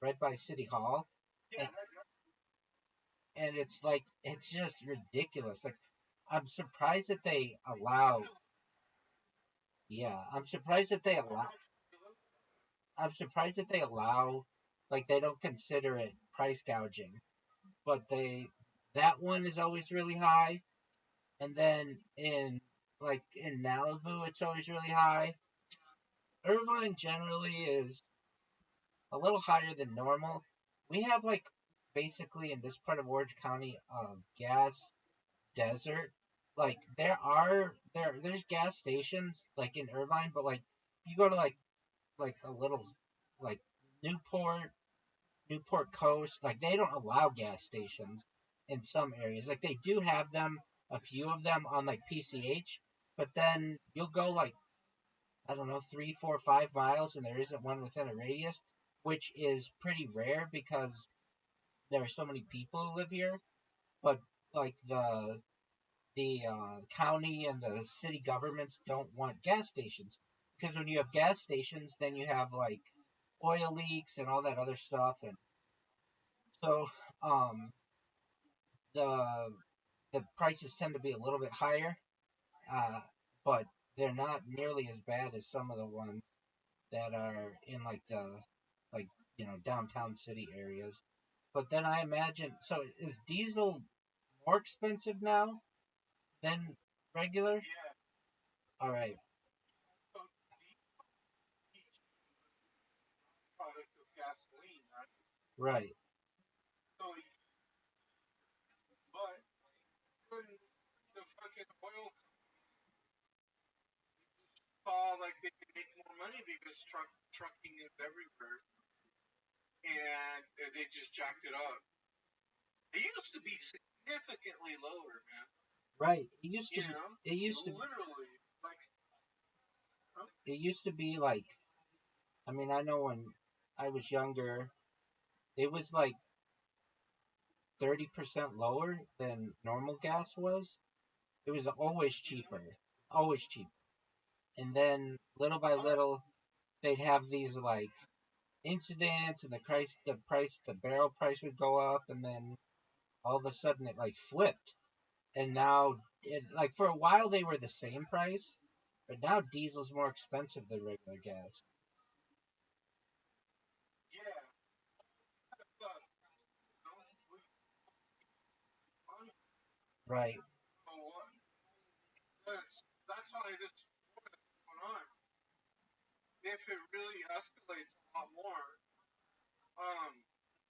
right by City Hall, yeah, and, and it's just ridiculous. Like I'm surprised that they allow. Yeah, I'm surprised that they allow. Like they don't consider it price gouging, but that one is always really high. And then in Malibu, it's always really high. Irvine generally is a little higher than normal. We have like basically in this part of Orange County, gas desert. Like there's gas stations like in Irvine, but like you go to like a little like Newport, Newport Coast, like they don't allow gas stations in some areas. Like they do have them, a few of them on like PCH, but then you'll go like I don't know 3, 4, 5 miles and there isn't one within a radius, which is pretty rare because there are so many people who live here. But like the county and the city governments don't want gas stations because when you have gas stations, then you have like oil leaks and all that other stuff, and so um, the the prices tend to be a little bit higher, uh, but they're not nearly as bad as some of the ones that are in like the like downtown city areas. But then I imagine, so is diesel more expensive now than regular? Yeah. All right, So each product of gasoline, right? right, So, but when the fucking oil saw like they could make more money because trucking is everywhere, and they just jacked it up. It used to be significantly lower, man. right. It used to You be. know, It used to. literally, like, huh? It used to be like. I mean, I know when I was younger, it was like 30% lower than normal gas was. It was always cheaper, always cheap. And then little by Oh, little, they'd have these like incidents, and the barrel price would go up, and then all of a sudden it like flipped, and now it like for a while they were the same price, but now diesel's more expensive than regular gas. yeah. But, no, money. Right, So what? That's why this war that's going on. If it really escalates a lot more, um,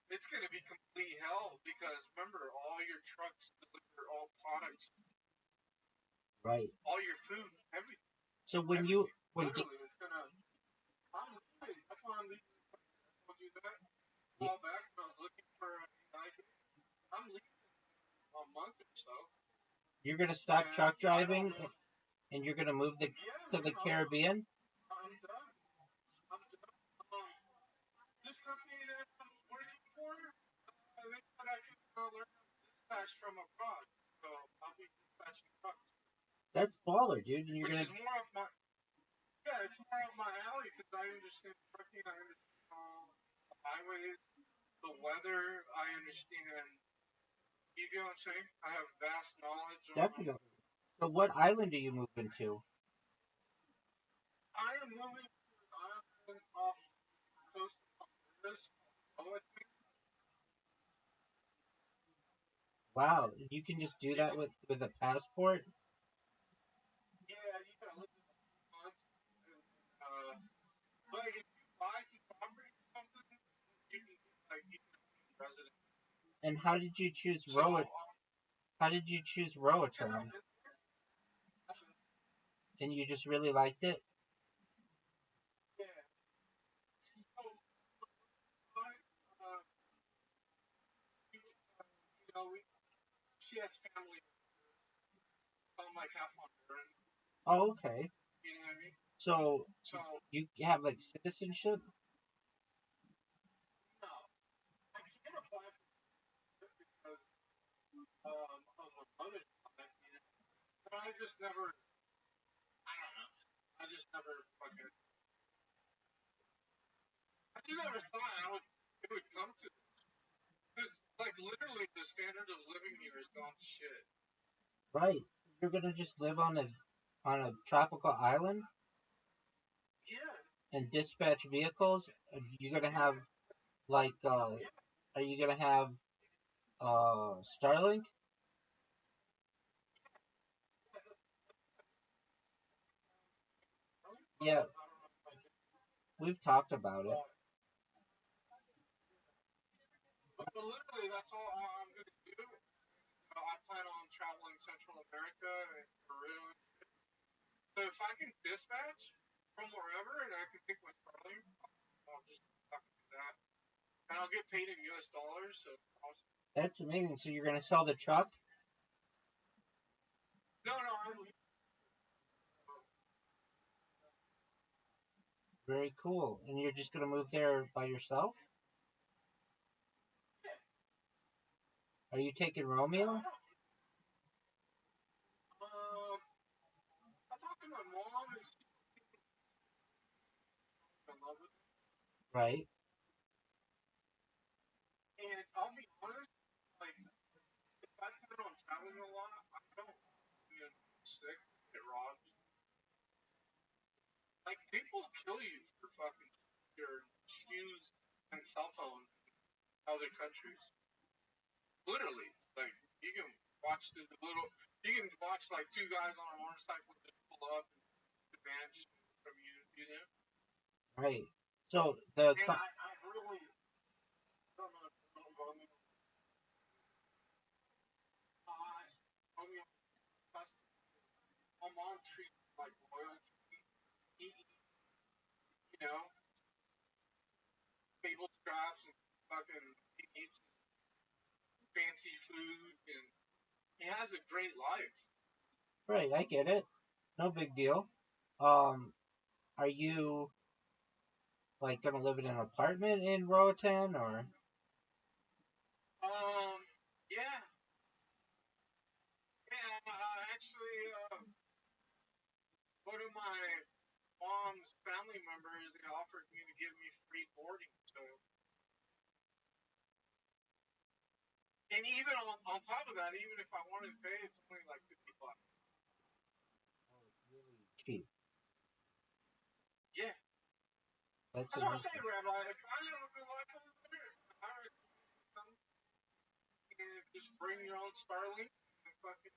it's going to be complete hell because remember, all your trucks deliver all products, right. all your food, everything, So when you everything. when di- Literally, it's gonna. I'm leaving. That's why I'm leaving. I told you that. y- Call back. I was looking for. I'm leaving a month or so, you're gonna stop and truck I don't driving know. and you're gonna move Yeah, to the man. Caribbean, I'm done. I'm done. This company that I'm working for, they said I could learn dispatch from abroad, so I'll be dispatching trucks, that's baller, dude. And you're which gonna is more of my. Yeah, it's more of my alley because I understand trucking. I understand the highways, the weather. I understand. You get what I'm saying? I have vast knowledge on. definitely. So what island are you moving to? I am moving to an island off the coast of Honduras. Oh, Wow, you can just do you that can, with a passport, yeah, you gotta live in months. And, but if you buy the property or something, you can get like you can be resident. and So, how did you choose because I've Roatan? been there, I've been, And you just really liked it? yeah. So, but, uh, you know, she has family. So I'm like half Honduran. Oh, okay. You know what I mean? So So, you have like citizenship? no, I can't apply for it because of my mother's side, you know. But I just never, I don't know. I just never fucking, I just never thought it would come to this. Because, like, literally the standard of living here is gone to shit. Right. You're gonna just live on a tropical island Yeah, and dispatch vehicles? You're gonna have like yeah. are you gonna have Starlink? Yeah, I don't know if I did. we've talked about it. But, but literally, that's all I'm going to do. I plan on traveling Central America and Peru. So if I can dispatch from wherever and I can take my Starlink, I'll just fucking do that. And I'll get paid in US dollars. So That's amazing. So you're gonna sell the truck? no, no, I'm leaving. Very cool. And you're just gonna move there by yourself? Yeah, Are you taking yeah, I Romeo? don't. I talked to my mom and she's in love with it. Right. And I'll be honest, like, if I plan on traveling a lot, I don't get sick, get robbed. other countries. Literally, like you can watch the little. You can watch like two guys on a motorcycle just pull up and demand from you. You know. Right. So the And I really don't know if you know Romeo. Romeo, my mom treats him like royalty. He, you know, table scraps and fucking he eats fancy food and he has a great life. right, I get it. No big deal. Um, are you like gonna live in an apartment in Roatan or? Um, yeah, yeah. Actually, one of my mom's family members they offered me to give me free boarding. So, and even on top of that, even if I wanted to pay, it's only like $50. Cheap. Yeah, That's that's what I'm amazing. saying, Rabbi. If I have a good life over there, I would come and just bring your own Starlink and fucking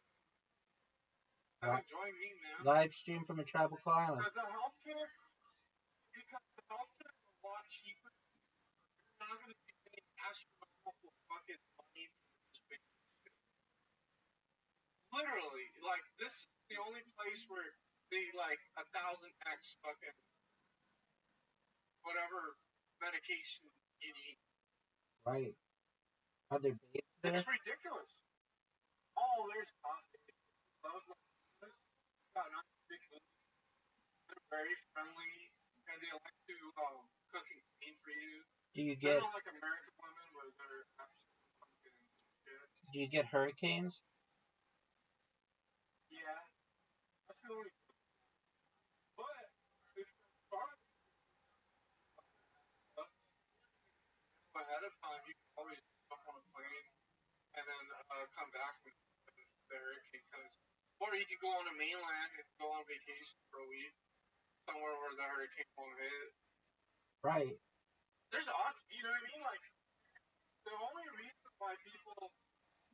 join me, man. Live stream from a tropical island. Because the healthcare is a lot cheaper. You're not going to be paying astronomical fucking money for this big. Literally, like this is the only place where they like 1,000x fucking whatever medication you need. Right. Are there babes there? It's ridiculous. Oh, there's love got nice big boobs. They're very friendly and they like to cook and clean for you. Do you They're get not like American women where they're absolutely fucking shit. do you get hurricanes? Yeah, that's the only. But if you're far ahead of time, you can always jump on a plane and then come back when the hurricane comes. Or you can go on the mainland and go on vacation for a week somewhere where the hurricane won't hit. Right. There's options, you know what I mean? Like the only reason why people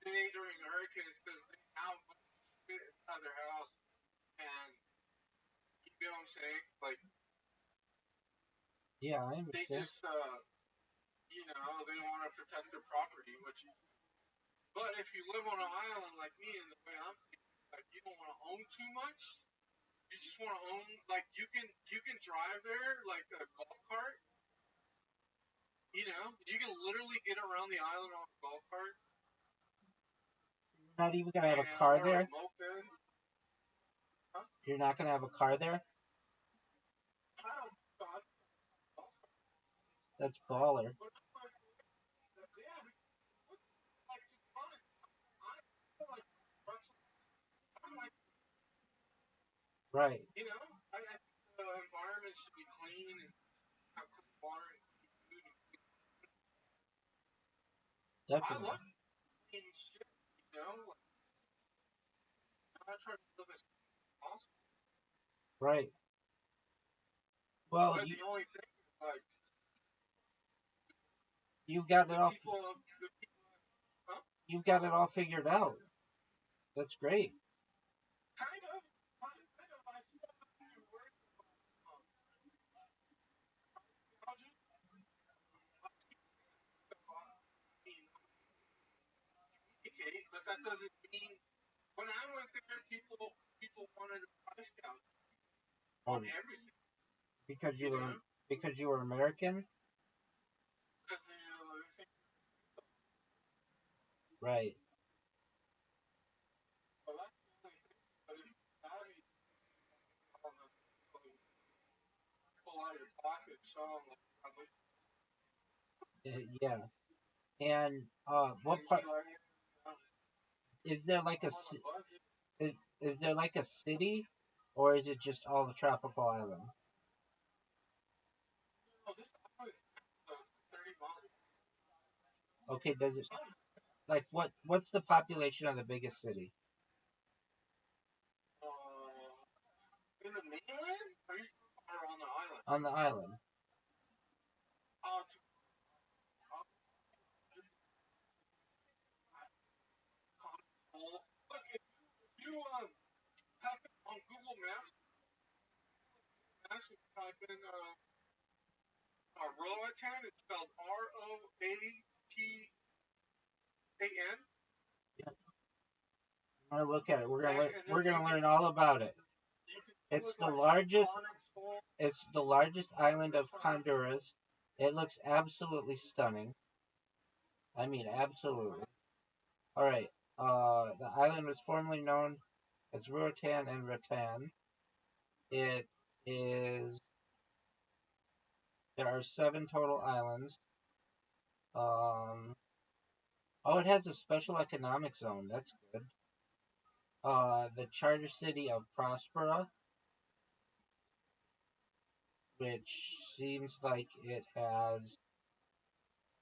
stay during hurricanes is because they have shit inside their house, and you get what I'm saying? Like Yeah, I they understand. just, they want to protect their property. But if you live on an island like me, and the way I'm thinking, like you don't want to own too much. You just want to own, like you can drive there like a golf cart. You can literally get around the island on a golf cart. You're not even gonna have a And car or a there? moped. Huh? You're not gonna have a car there? I don't know. That's baller. But yeah, like to be honest, I feel like I'm like Right. I think the environment should be clean and have clean water and clean food. I Definitely. love clean shit. Like, I try to live as possible. Right. Well, But the only thing is like you've got it the all people, huh? you've got it all figured out. That's great. Kind of. I still have to worry about technology. I mean, okay, but that doesn't mean when I went there, people wanted a price gouge on Oh, everything. because You you were know, because you were American? because Right. well, that's the only thing. But if now you pull out your pocket, show them like how much Yeah. And what part you like, is there like I'm on a budget. is there like a city or is it just all the tropical island? This island is 30 miles. Okay, does it Some, like what's the population of the biggest city in the mainland or on the island. on the island? Uh, Roatan, it's spelled Roatan. Yeah, I'm gonna look at it. We're gonna learn all about it. It's the largest. It's the largest island of Honduras. It looks absolutely stunning. I mean, absolutely. All right. The island was formerly known as Roatan and Ratan. It is. There are 7 total islands. Um. Oh, it has a special economic zone. That's good. The charter city of Prospera, which seems like it has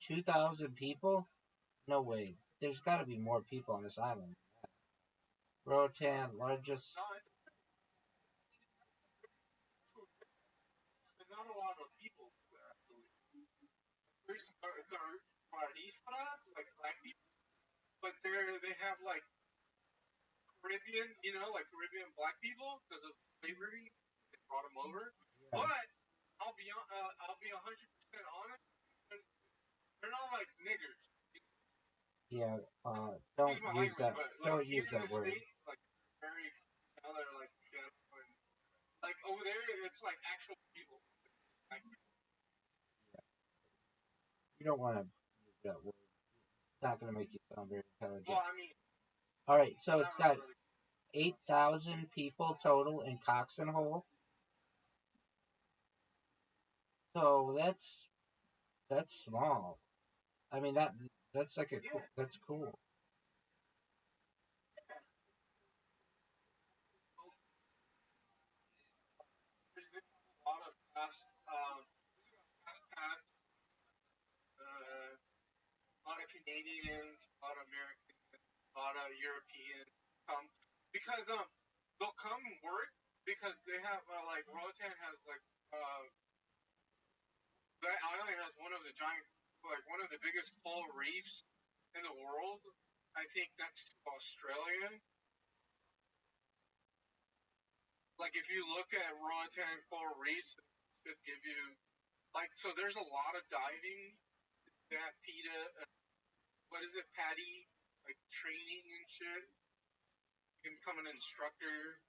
2,000 people. No way. There's got to be more people on this island. Rotan, largest. There's not a lot of people there, actually. There's Guaristas, like black people, but they have like Caribbean, like Caribbean black people because of slavery. They brought them over. Yeah. But I'll be 100% honest. They're not like niggers. Yeah. Don't Excuse my use language, that. but Don't like use here in that the word. states, like very, they're like over there, it's like actual people. Like, You don't want to use that word. It's not going to make you sound very intelligent. well, I mean, All right. So not it's got really. 8,000 people total in Cox and Hole. So that's small. I mean that's like a cool, that's cool. There's been a lot of expats, a lot of Canadians, a lot of Americans, a lot of Europeans come because they'll come and work because they have like Roatan has like that island has one of the giant like one of the biggest coral reefs in the world. I think next to Australia. Like if you look at Roatan coral reefs, it should give you like so. There's a lot of diving. That PETA, what is it, Patty? Like training and shit. You can become an instructor.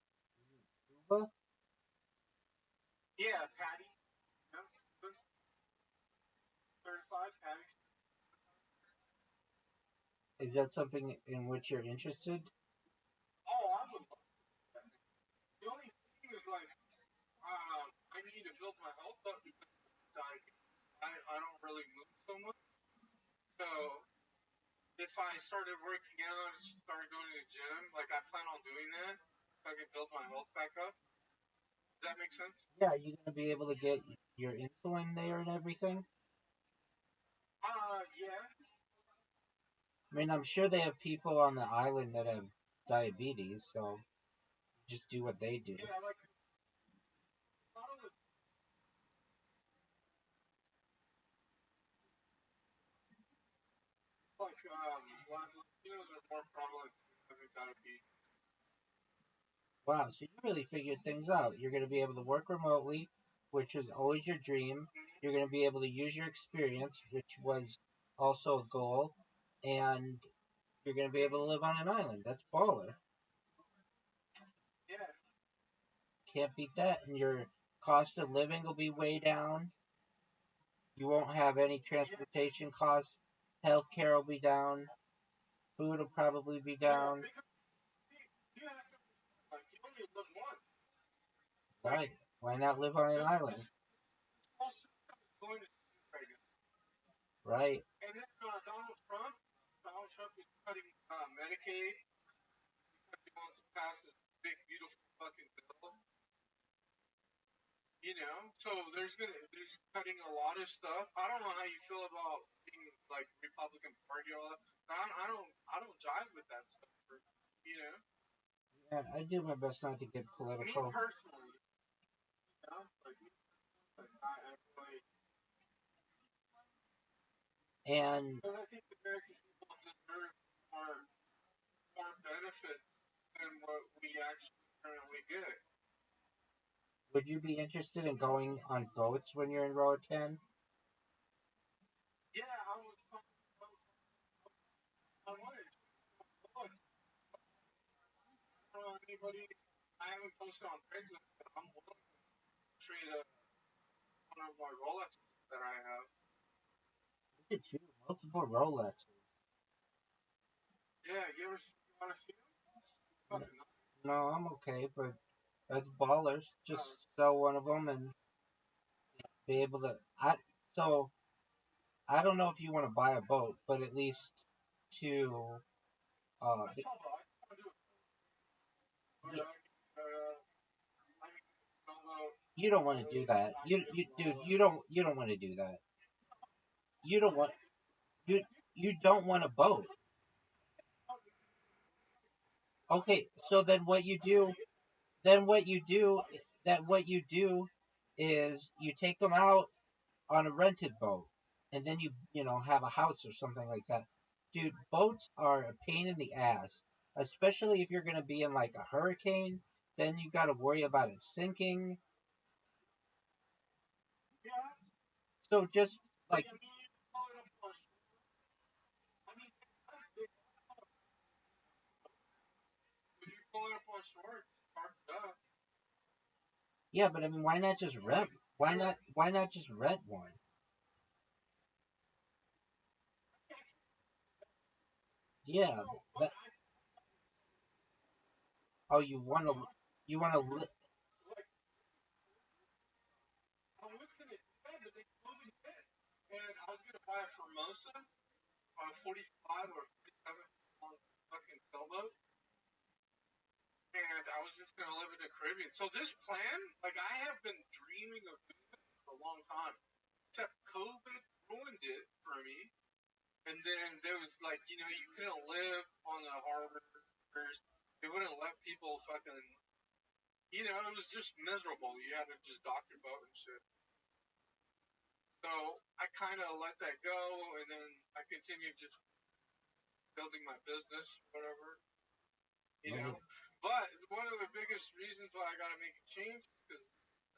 Cuba? Yeah, Patty. Yeah, certified Patty. Is that something in which you're interested? Oh, I would love that. The only thing is like, I need to build my health up because like, I don't really move so much. So if I started working out and started going to the gym, like I plan on doing that, so I can build my health back up. Does that make sense? Yeah, are you going to be able to get your insulin there and everything? Yeah. I mean, I'm sure they have people on the island that have diabetes, so just do what they do. Yeah, like a lot of the like Latinos are more prevalent having diabetes. Wow, so you really figured things out. You're going to be able to work remotely, which was always your dream. You're going to be able to use your experience, which was also a goal, and you're going to be able to live on an island. That's baller. Yeah, Can't beat that. And your cost of living will be way down. You won't have any yeah, transportation costs. Healthcare will be down. Food will probably be yeah. down. Because you have to like you only live once. Like Right. Why not live on an island? this whole system is going to shit right now. Right. And then Donald Trump is cutting Medicaid because he wants to pass this big beautiful fucking bill. So there's cutting a lot of stuff. I don't know how you feel about being like Republican Party all that. I don't jive with that stuff. You know, Yeah, I do my best not to get me political. personally, like I really And because I think the American people deserve more more benefit than what we actually currently get. Would you be interested in going on boats when you're in Roatan? Yeah, I wanted to. Look, I don't know anybody. I haven't posted on Craigslist, but I'm willing to trade one of my Rolexes that I have. Look at you, multiple Rolexes. Yeah, you want to see them? No, Fucking nice. no, I'm okay, but that's ballers. Just Uh, sell one of them and be able to. So I don't know if you want to buy a boat, but at least to I saw that. I want to do it, but y- I mean, although you don't want to do that. Dude, you don't want to do that. You don't want you you don't want a boat. Okay, so then what you do is you take them out on a rented boat, and then you have a house or something like that. Dude, boats are a pain in the ass, especially if you're gonna be in like a hurricane. Then you got to worry about it sinking. yeah. So just Like like I mean, you call it a plus. I mean, if you call it a plus short, it's parked up. yeah, but I mean, why not just rent? Like Why not just rent one? Yeah, no, but that. Oh, you want to. like I was gonna do that, but they COVID hit, and I was gonna buy a Formosa, 45 or 47 on fucking sailboat, and I was just gonna live in the Caribbean. So this plan, like I have been dreaming of doing this for a long time, except COVID ruined it for me. And then there was like, you couldn't live on the harbor. They wouldn't let people fucking, it was just miserable. You had to just dock your boat and shit. So I kind of let that go, and then I continued just building my business, whatever, you know. Right, But one of the biggest reasons why I got to make a change is because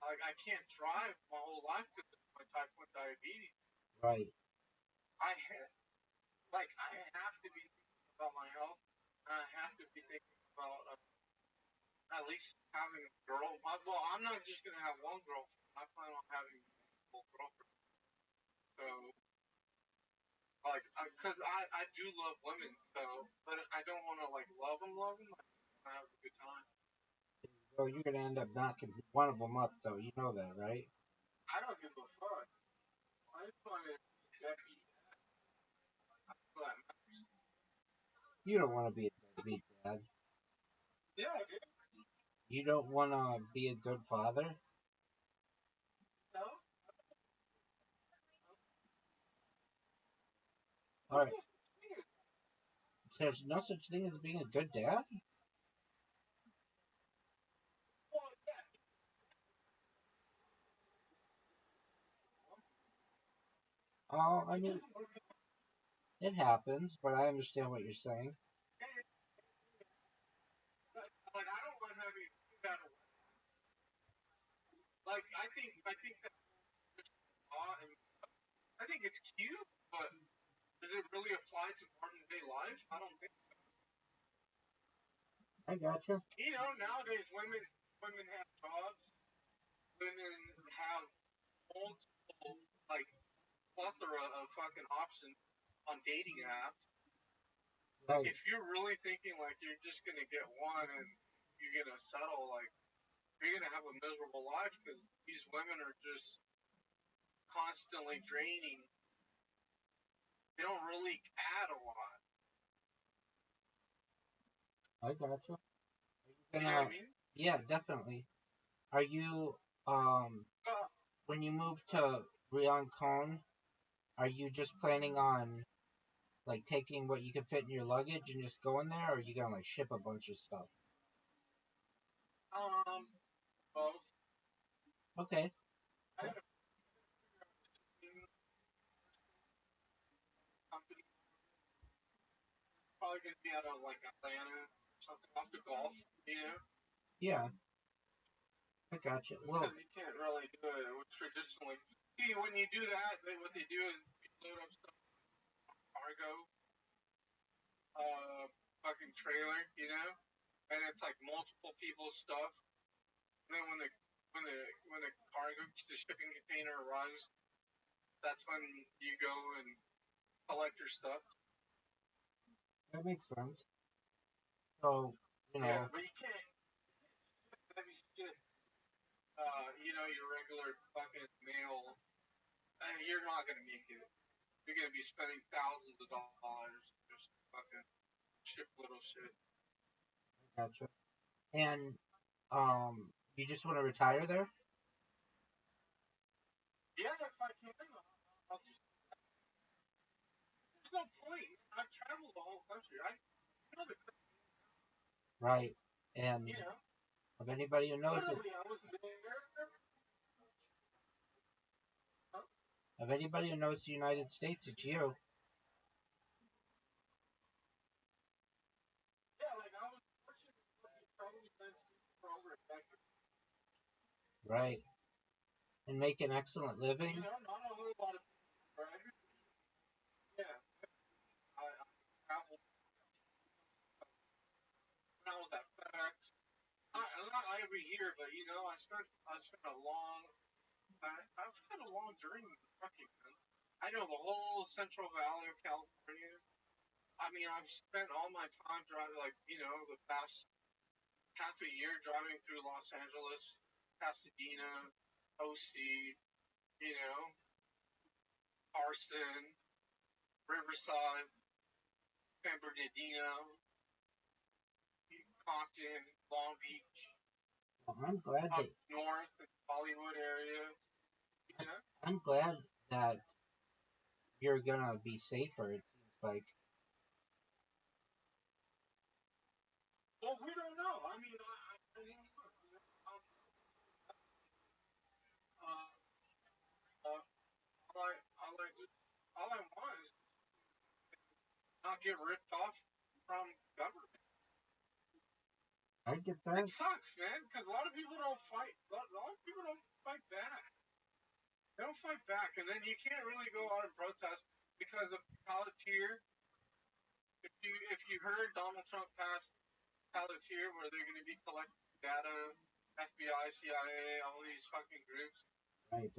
like I can't drive my whole life because of my type 1 diabetes. right. I ha- I have to be thinking about my health. And I have to be thinking about at least having a girl. Well, I'm not just gonna have one girlfriend. I plan on having multiple girlfriends. So, cause I do love women. So, but I don't want to like love them. I want to have a good time. Well, you're gonna end up knocking one of them up, though. You know that, right? I don't give a fuck. I just want to deputy that. You don't want to be a deadbeat dad. Yeah, dude. You don't want to be a good father. No, All there's right. no such thing as There's no such thing as being a good dad. well, yeah. Oh, I It mean, doesn't work. it happens, but I understand what you're saying. Like I don't want having that. Like I think that law and I think it's cute, but does it really apply to modern day life? I don't think. I gotcha. Nowadays women have jobs, women have multiple like plethora of fucking options on dating apps. Like Right. if you're really thinking like you're just gonna get one and you're gonna settle, like you're gonna have a miserable life because these women are just constantly draining. They don't really add a lot. I gotcha. You know what I Gonna. mean? Yeah, definitely. Are you Uh, when you move to Riancon, are you just planning on like taking what you can fit in your luggage and just going there, or are you gonna like ship a bunch of stuff? um, both. Okay. I got a company probably gonna be out of like Atlanta, something off the Gulf. Yeah. I gotcha. Well, because you can't really do it traditionally. See, when you do that, what they do is you load up some cargo, uh, fucking trailer, and it's like multiple people's stuff. And then when the cargo, the shipping container arrives, that's when you go and collect your stuff. that makes sense. So, you Yeah, know, but you can't heavy shit. Your regular fucking mail. You're not gonna make it. You're gonna be spending thousands of dollars just fucking ship little shit. gotcha. And you just want to retire there? Yeah, if I can, I'll just. There's no point. I've traveled the whole country. I know the Right. And you know. of anybody who knows it, Literally, I was there. Huh? of anybody who knows the United States, it's you. Yeah, like I was fortunate to travel the United States for over a decade. Right. And make an excellent living. Not a whole lot of people, right? Yeah, I traveled when I was at FedEx. Not every year, but I spent a long I've had a long journey in trucking, man. I know the whole Central Valley of California. I mean, I've spent all my time driving, like the past half a year driving through Los Angeles, Pasadena, OC, you know, Carson, Riverside, San Bernardino, Compton, Long Beach, Well, I'm glad up that north in the Hollywood area. You know? I'm glad that you're gonna be safer. It seems like. Well, we don't know. I mean, I mean, look, uh, uh, all I want is not get ripped off from government. I get It that. sucks, man, because a lot of people don't fight. A lot of people don't fight back. They don't fight back, and then you can't really go out and protest because of Palantir. If you heard Donald Trump pass Palantir, where they're going to be collecting data, FBI, CIA, all these fucking groups, Right.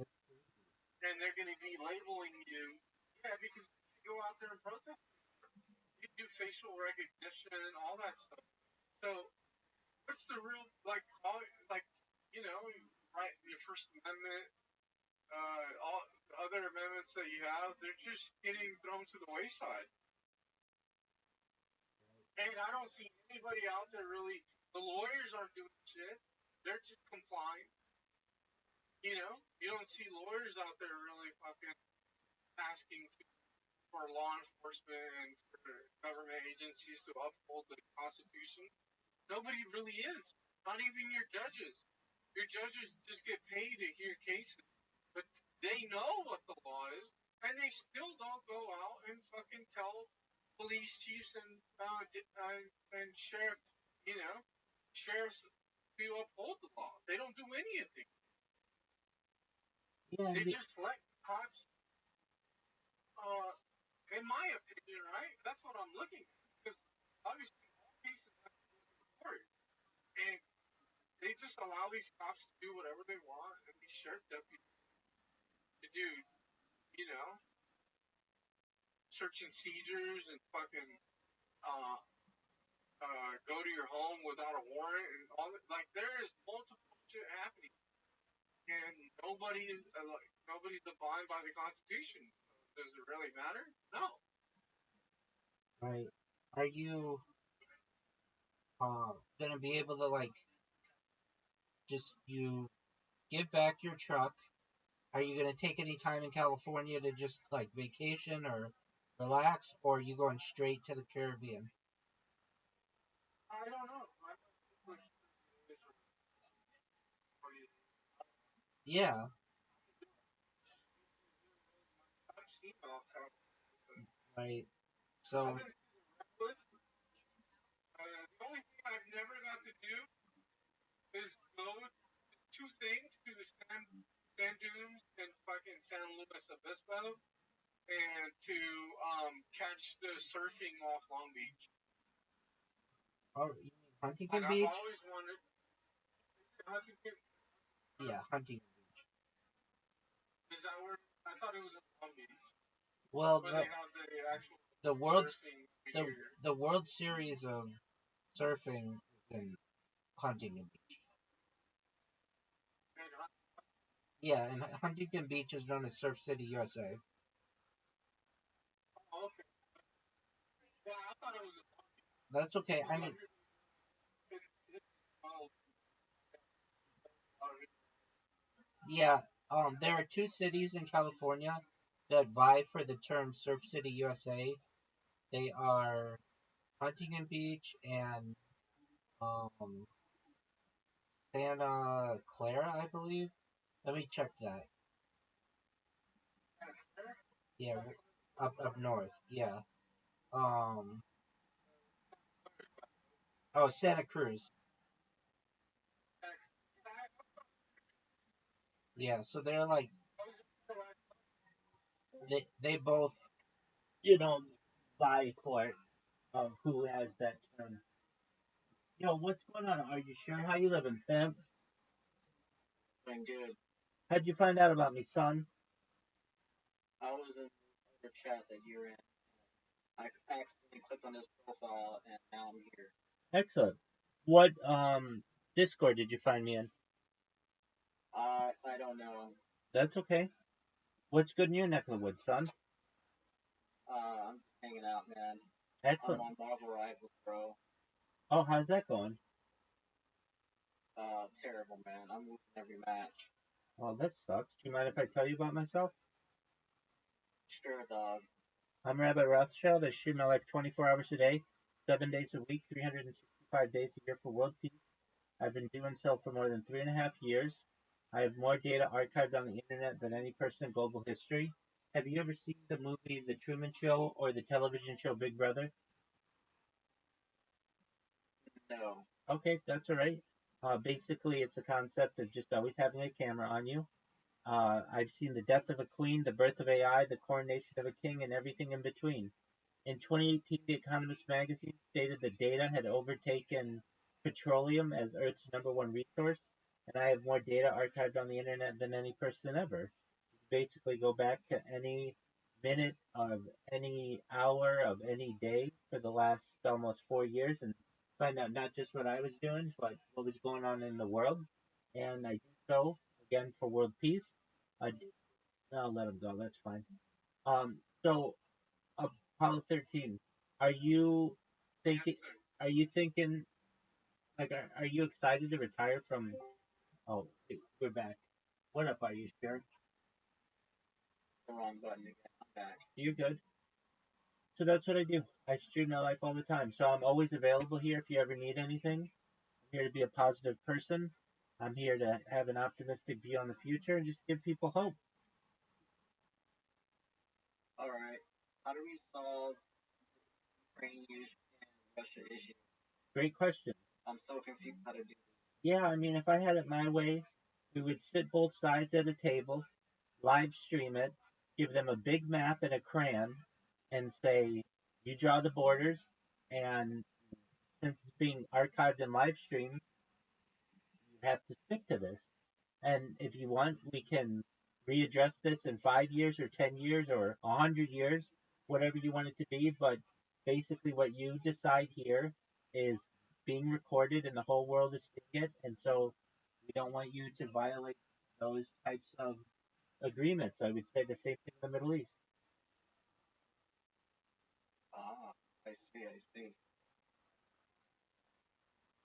and they're going to be labeling you. Yeah, because you go out there and protest, you do facial recognition, all that stuff. So what's the real like right? Your First Amendment, all other amendments that you have, they're just getting thrown to the wayside. And I don't see anybody out there really. The lawyers aren't doing shit. They're just complying. You don't see lawyers out there really fucking asking for law enforcement and for government agencies to uphold the Constitution. Nobody really is. Not even your judges. Your judges just get paid to hear cases, but they know what the law is, and they still don't go out and fucking tell police chiefs and you know, sheriffs to uphold the law. They don't do anything. Yeah. They just let cops. Uh, in my opinion, right? That's what I'm looking at. Because obviously, all cases have to go to court, and they just allow these cops to do whatever they want, and these sheriff deputies to do, you know, search and seizures and fucking uh, go to your home without a warrant and all that. Like there is multiple shit happening, and nobody's abiding by the Constitution. Does it really matter? No. Right. Are you gonna be able to like just you give back your truck? Are you gonna take any time in California to just like vacation or relax, or are you going straight to the Caribbean? I don't know. I don't know. Yeah. I've seen all kinds. Right. I've So been to the only thing I've never got to do is go to and to catch the surfing off Long Beach. Oh, you mean Huntington Like I've Beach? always wanted Huntington. Yeah, Huntington Beach. Is that where? I thought it was in Long Beach, Well, where they have the actual the world surfing the here. the World Series of surfing is in Huntington Beach. And Yeah, and Huntington Beach is known as Surf City, USA. oh, okay. Yeah, I thought it was. That's okay. I Because mean, oh, yeah, there are two cities in California that vie for the term Surf City, USA. They are Huntington Beach and um, Santa Clara, I believe. Let me check that. Yeah, up north. Yeah. Um. Oh, Santa Cruz. Yeah. So they're like they both you know vie for who has that term. Yo, what's going on? Are you sure? How you living, fam? doing good. How'd you find out about me, son? I was in the chat that you're in. I accidentally clicked on his profile, and now I'm here. Excellent. What Discord did you find me in? I don't know. That's okay. What's good in your neck of the woods, son? I'm just hanging out, man. Excellent. I'm on Marvel Rivals, bro. Oh, how's that going? Terrible, man. I'm losing every match. Well, that sucks. Do you mind if I tell you about myself? Sure, dog. I'm Rabbi Rothschild. I stream my life 24 hours a day, 7 days a week, 365 days a year for world peace. I've been doing so for more than 3.5 years. I have more data archived on the internet than any person in global history. Have you ever seen the movie The Truman Show or the television show Big Brother? No. Okay, that's all right. Basically, it's a concept of just always having a camera on you. I've seen the death of a queen, the birth of AI, the coronation of a king, and everything in between. In 2018, The Economist magazine stated that data had overtaken petroleum as Earth's #1 resource, and I have more data archived on the internet than any person ever. Basically, go back to any minute of any hour of any day for the last almost 4 years and find out not just what I was doing, but what was going on in the world. And I do so again for world peace. I, I'll let him go. That's fine. So Apollo 13. Are you thinking? Are you thinking? Like, are you excited to retire from? Oh, we're back. What up? Are you sure? The wrong button again. I'm back. You're good. So that's what I do. I stream my life all the time. So I'm always available here if you ever need anything. I'm here to be a positive person. I'm here to have an optimistic view on the future and just give people hope. All right. How do we solve Ukraine and Russia issue? Great question. I'm so confused how to do this. Yeah, I mean, if I had it my way, we would sit both sides at a table, live stream it, give them a big map and a crayon, and say, you draw the borders, and since it's being archived and live streamed, you have to stick to this. And if you want, we can readdress this in 5 years or 10 years or 100 years, whatever you want it to be. But basically, what you decide here is being recorded and the whole world is seeing it. And so we don't want you to violate those types of agreements. I would say the same thing in the Middle East. Ah, I see. I see.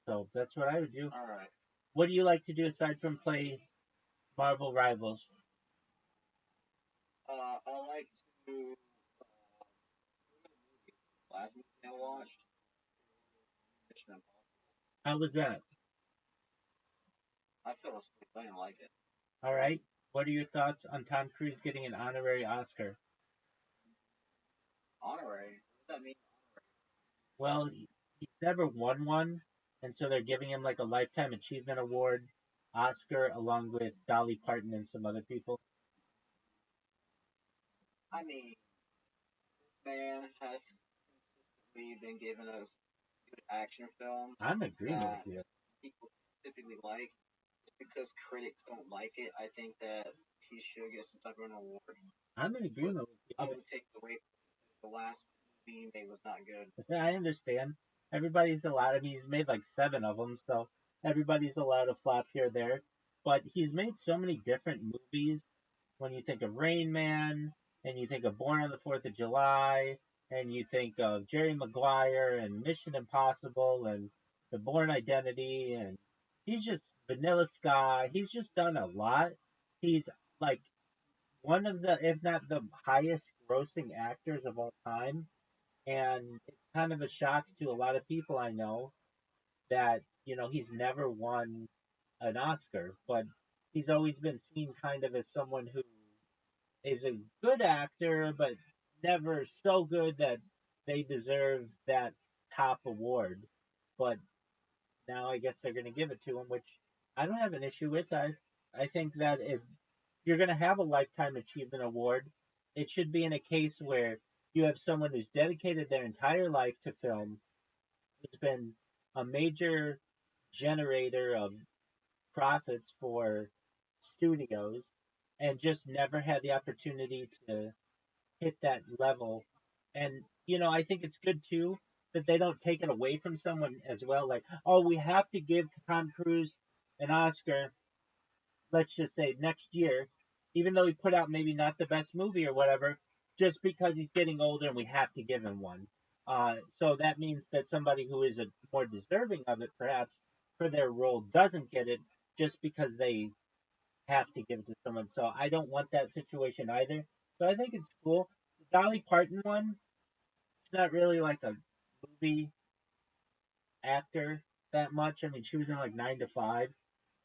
So that's what I would do. All right. What do you like to do aside from play Marvel Rivals? I like to. Last movie I watched, Mission Impossible. How was that? I fell asleep. I didn't like it. All right. What are your thoughts on Tom Cruise getting an honorary Oscar? Honorary? What does that mean? Well, he's never won one, and so they're giving him like a lifetime achievement award, Oscar, along with Dolly Parton and some other people. I mean, man has consistently been giving us good action films I'm agreeing with that you. people typically like. Just because critics don't like it, I think that he should get some type of an award. I'm in But agreement with I you. wouldn't take it away from the last movie he made was not good. Yeah, I understand. Everybody's allowed. I mean, he's made like 7 of them, so everybody's allowed a flop here or there. But he's made so many different movies. When you think of Rain Man, and you think of Born on the Fourth of July, and you think of Jerry Maguire and Mission Impossible and The Bourne Identity, and he's just Vanilla Sky. He's just done a lot. He's like one of the, if not the highest grossing actors of all time. And it's kind of a shock to a lot of people I know that, he's never won an Oscar, but he's always been seen kind of as someone who is a good actor, but never so good that they deserve that top award. But now I guess they're going to give it to him, which I don't have an issue with. I think that if you're going to have a lifetime achievement award, it should be in a case where you have someone who's dedicated their entire life to film, who's been a major generator of profits for studios, and just never had the opportunity to hit that level. And, I think it's good too that they don't take it away from someone as well. Like, oh, we have to give Tom Cruise an Oscar, let's just say next year, even though he put out maybe not the best movie or whatever, just because he's getting older and we have to give him one. So that means that somebody who is more deserving of it, perhaps, for their role doesn't get it just because they have to give it to someone. So I don't want that situation either. So I think it's cool. The Dolly Parton one, she's not really like a movie actor that much. I mean, she was in like 9 to 5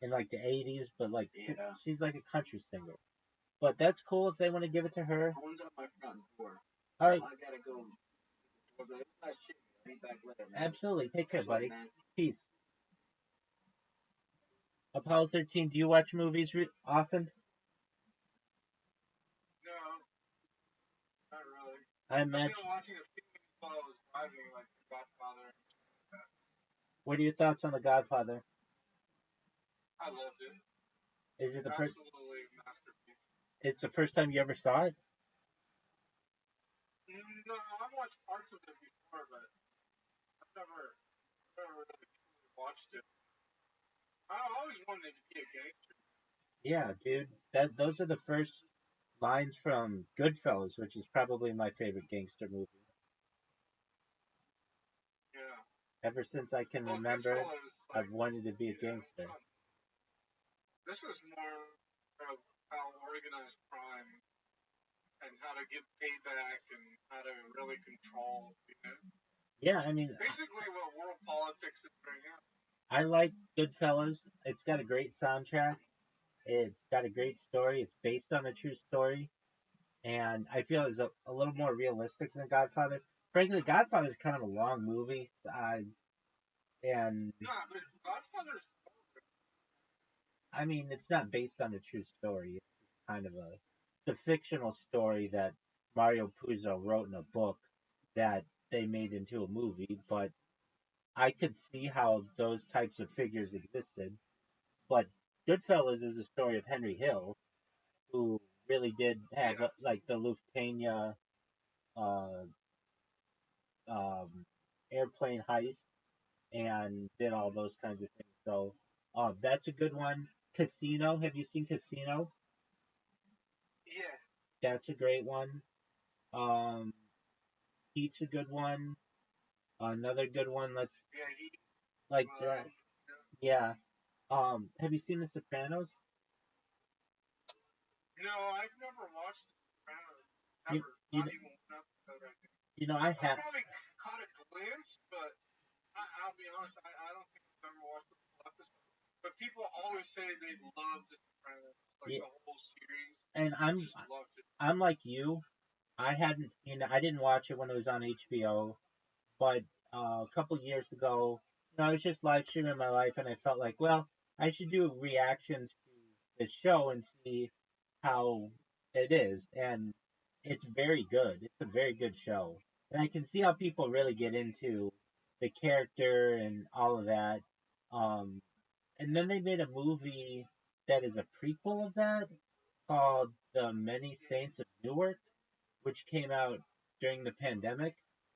in like the 80s, but like Yeah. she's like a country singer. But that's cool if they want to give it to her. One's at my front door. All right, I gotta go. But it's nice shit. I'll be back later, man. absolutely. Take care, Thanks a lot, buddy. man. Peace. Apollo 13. Do you watch movies often? No, not really. I I've imagine. been watching a few movies while I was driving, like The Godfather. What are your thoughts on The Godfather? I loved it. Is it the first? Absolutely masterpiece. It's the first time you ever saw it. No, I've watched parts of it before, but I've never really watched it. I always wanted to be a gangster. Yeah, dude. Those are the first lines from Goodfellas, which is probably my favorite gangster movie. Yeah. Ever since I can Well, remember, Goodfellas, I've like, wanted to be a gangster. this was more of how organized crime and how to give payback and how to really control. Yeah, I mean, Basically, what world politics is right now. I like Goodfellas. It's got a great soundtrack. It's got a great story. It's based on a true story, and I feel it's a little more realistic than Godfather. Frankly, Godfather is kind of a long movie, and No, but Godfather's. I mean, it's not based on a true story. It's kind of it's a fictional story that Mario Puzo wrote in a book that they made into a movie. But I could see how those types of figures existed. But Goodfellas is a story of Henry Hill, who really did have Yeah. like the Lufthansa uh, um, airplane heist and did all those kinds of things. So that's a good one. Casino. Have you seen Casino? Yeah. That's a great one. Um, Heat's a good one. Another good one. Let's Yeah, he. like that. Yeah. Have you seen The Sopranos? No, I've never watched The Sopranos. You, Never. you, Not even one episode, I think. I I have. probably caught a glimpse, but I'll be honest, I don't think I've ever watched the full episode. But people always say they love The Sopranos, like Yeah, the whole series. and Just loved it. I'm like you. I hadn't seen it. I didn't watch it when it was on HBO, but a couple years ago, I was just live streaming my life, and I felt like, well, I should do reactions to the show and see how it is. And it's very good. It's a very good show, and I can see how people really get into the character and all of that. Um, and then they made a movie that is a prequel of that called The Many Saints of Newark, which came out during the pandemic.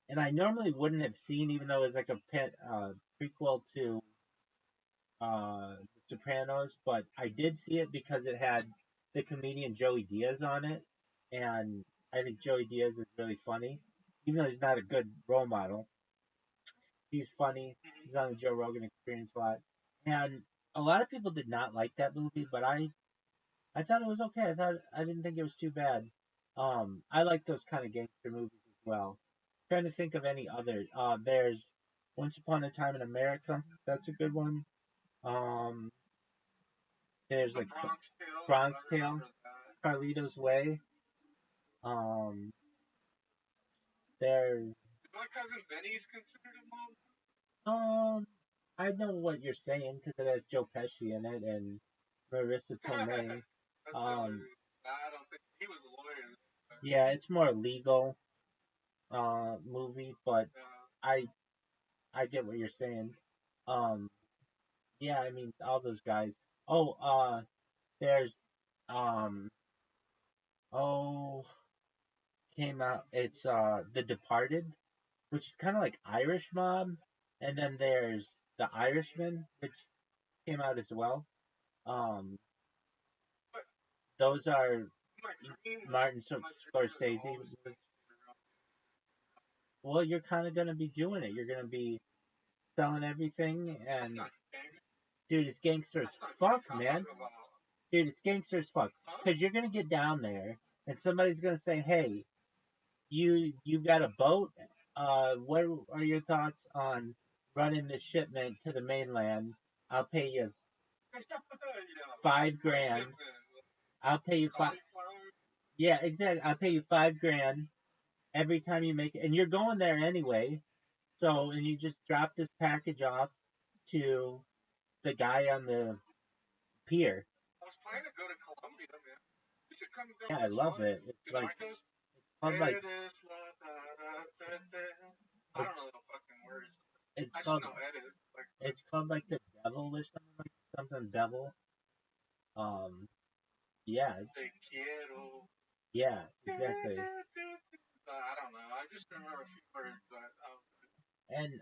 And I normally wouldn't have seen, even though it was like a prequel to The Sopranos, but I did see it because it had the comedian Joey Diaz on it, and I think Joey Diaz is really funny, even though he's not a good role model. He's funny. He's on the Joe Rogan Experience a lot, and a lot of people did not like that movie, but I thought it was okay. I didn't think it was too bad. I like those kind of gangster movies as well. Trying to think of any other. There's Once Upon a Time in America. That's a good one. Um, there's The like Bronx Tale. Bronx I Tale, remember that. Carlito's Way. Um, there's Is My Cousin Benny's considered a mom? um, I know what you're saying because it has Joe Pesci in it and Marissa Tomei. That's Um, hilarious. I don't think he was a lawyer. yeah, it's more legal movie, but Yeah. I I get what you're saying. Um, yeah, I mean all those guys. Oh, there's um, oh, came out. It's The Departed, which is kind of like Irish Mob, and then there's The Irishman, which came out as well. Um, But those are my dream, Martin my dream is Scorsese. always to be around. Well, you're kind of gonna be doing it. You're gonna be selling everything, That's and not gangster. dude, it's gangster as That's not fuck, gangster. I'm man. talking about, Dude, it's gangster as fuck. huh? Because you're gonna get down there, and somebody's gonna say, "Hey, you've got a boat. What are your thoughts on running this shipment to the mainland? I'll pay you Yeah. 5 grand. Shipment. I'll pay you five. Cauliflower. Yeah, exactly. I'll pay you 5 grand every time you make it, and you're going there anyway. So, and you just drop this package off to the guy on the pier. I was planning to go to Colombia, man. We should come down Yeah, I with love song. it. It's To like Narcos. called like Eres la da da da da. I it's don't know the fucking words. it's I just called know Eres. Like, it's called like the devil or something devil. Um, yeah, te quiero. yeah, exactly. I don't know. I just remember a few words, but And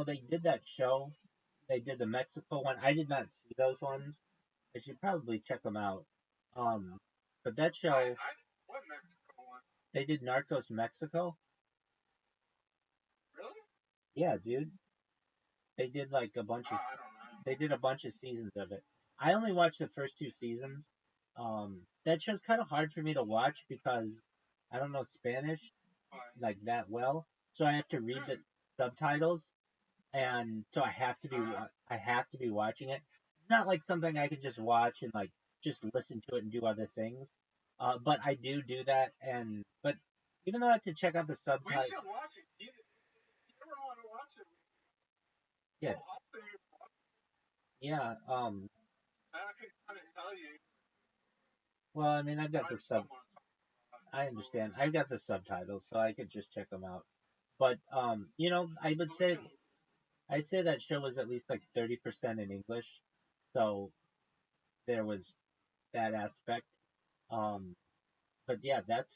they did that show. They did the Mexico one. I did not see those ones. I should probably check them out. Um, but that show, what Mexico one? they did Narcos Mexico. Really? Yeah, dude. They did like a bunch of I don't know. they did a bunch of seasons of it. I only watched the first 2 seasons. That show's kind of hard for me to watch because I don't know Spanish Why? like that well, so I have to read the subtitles, and so I have to be watching it. It's not like something I could just watch and like just listen to it and do other things. But I do that, and but even though I have to check out the We subtitles, should watch it. You ever want to watch it? yeah, I'll say it. yeah. And I can kind of tell you. Well, I mean, I've got I the just sub. don't want to talk about it. I understand. I've got the subtitles, so I could just check them out. But I would But we say can. I'd say that show was at least like 30% in English, so there was that aspect. Um, but yeah, that's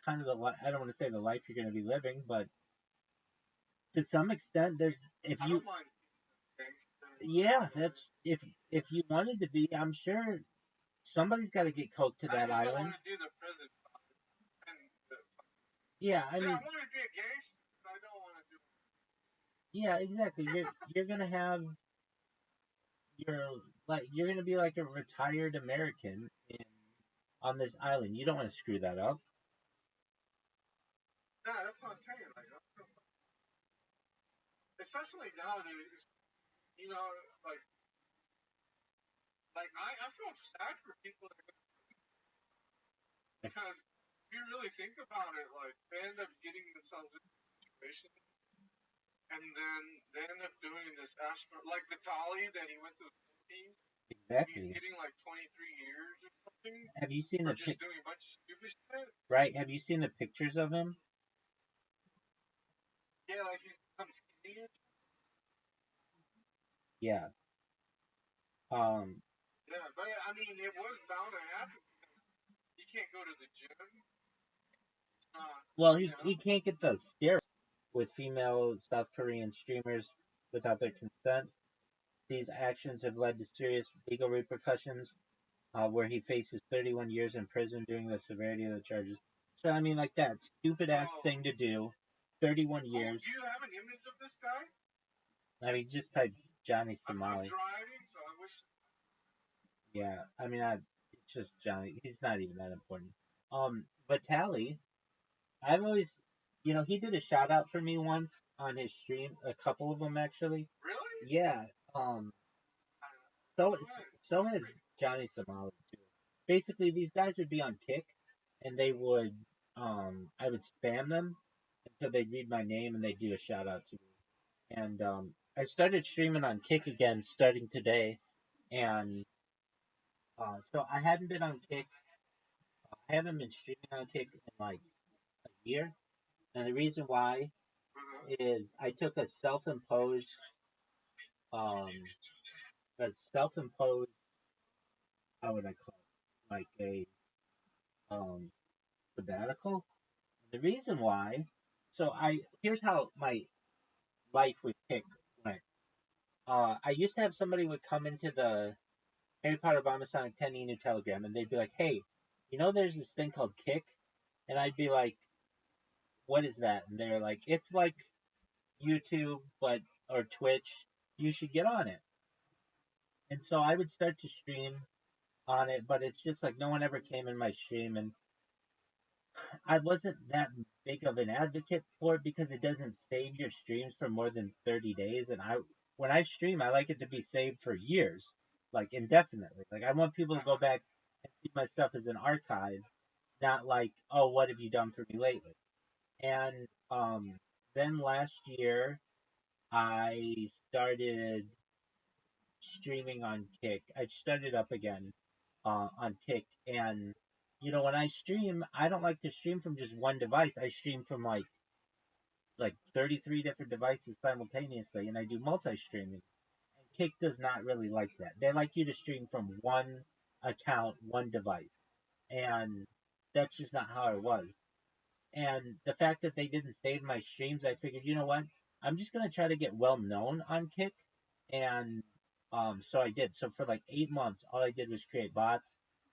kind of I don't want to say the life you're going to be living, but to some extent, there's if I you don't mind gangster. yeah, that's if you wanted to be, I'm sure somebody's got to get coked to I that just don't island. want to do the prison time. And Yeah, I see, I mean, want to be a gangster, but I don't want to do. yeah, exactly. You're gonna have your you're gonna be like a retired American on this island. You don't want to screw that up. Nah, that's what I'm saying. Like, especially nowadays, you know, like, I feel sad for people that, because if you really think about it, like, they end up getting themselves in situations, and then they end up doing this like Vitali that he went to the Philippines. He's Exactly. getting like 23 years. Have you seen for the just doing a bunch of stupid shit. right? Have you seen the pictures of him? Yeah, like he's become skinny. Yeah. Um. Yeah, but I mean, it was bound to happen because he can't go to the gym. Well, You he know. can't get the steroids with female South Korean streamers without their consent. These actions have led to serious legal repercussions, where he faces 31 years in prison during the severity of the charges. So I mean, like that stupid ass thing to do. 31 years. Do you have an image of this guy? I mean, just type Johnny I'm Somali. driving, so I wish. Yeah, I mean, it's just Johnny. He's not even that important. Vitali, I've always, he did a shout out for me once on his stream, a couple of them actually. Really? Yeah. Um. So so has Johnny Somali too. Basically, these guys would be on Kick, and they would, I would spam them until they'd read my name and they'd do a shout out to me. And I started streaming on Kick again starting today, and so I hadn't been on Kick. I haven't been streaming on Kick in like a year, and the reason why is I took um, a self-imposed, how would I call it, like a um sabbatical. The reason why, so here's how my life with Kick went. I used to have somebody would come into the Harry Potter Bomber Sonic 10 email Telegram, and they'd be like, "Hey, there's this thing called Kick," and I'd be like, "What is that?" And they're like, "It's like YouTube, but or Twitch. You should get on it." And so I would start to stream on it, but it's just like no one ever came in my stream, and I wasn't that big of an advocate for it because it doesn't save your streams for more than 30 days. And when I stream, I like it to be saved for years, like indefinitely. Like I want people to go back and see my stuff as an archive, not like, oh, what have you done for me lately? And then last year, I started streaming on Kick. I started up again on Kick, and when I stream, I don't like to stream from just one device. I stream from like 33 different devices simultaneously, and I do multi-streaming. And Kick does not really like that. They like you to stream from one account, one device, and that's just not how it was. And the fact that they didn't save my streams, I figured, you know what? I'm just gonna try to get well known on Kick, and so I did. So for like 8 months, all I did was create bots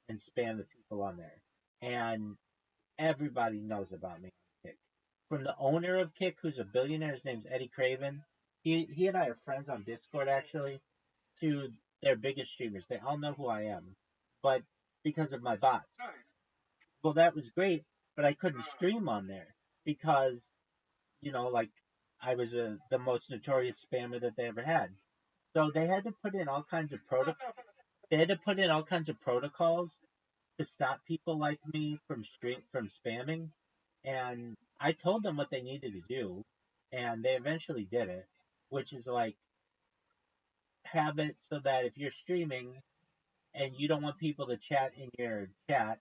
and spam the people on there, and everybody knows about me on Kick. From the owner of Kick, who's a billionaire, his name's Eddie Craven. He and I are friends on Discord actually. To their biggest streamers, they all know who I am, but because of my bots. Well, that was great, but I couldn't stream on there because like I was the most notorious spammer that they ever had. So they had to put in all kinds of They had to put in all kinds of protocols to stop people like me from spamming. And I told them what they needed to do, and they eventually did it, which is like have it so that if you're streaming and you don't want people to chat in your chat,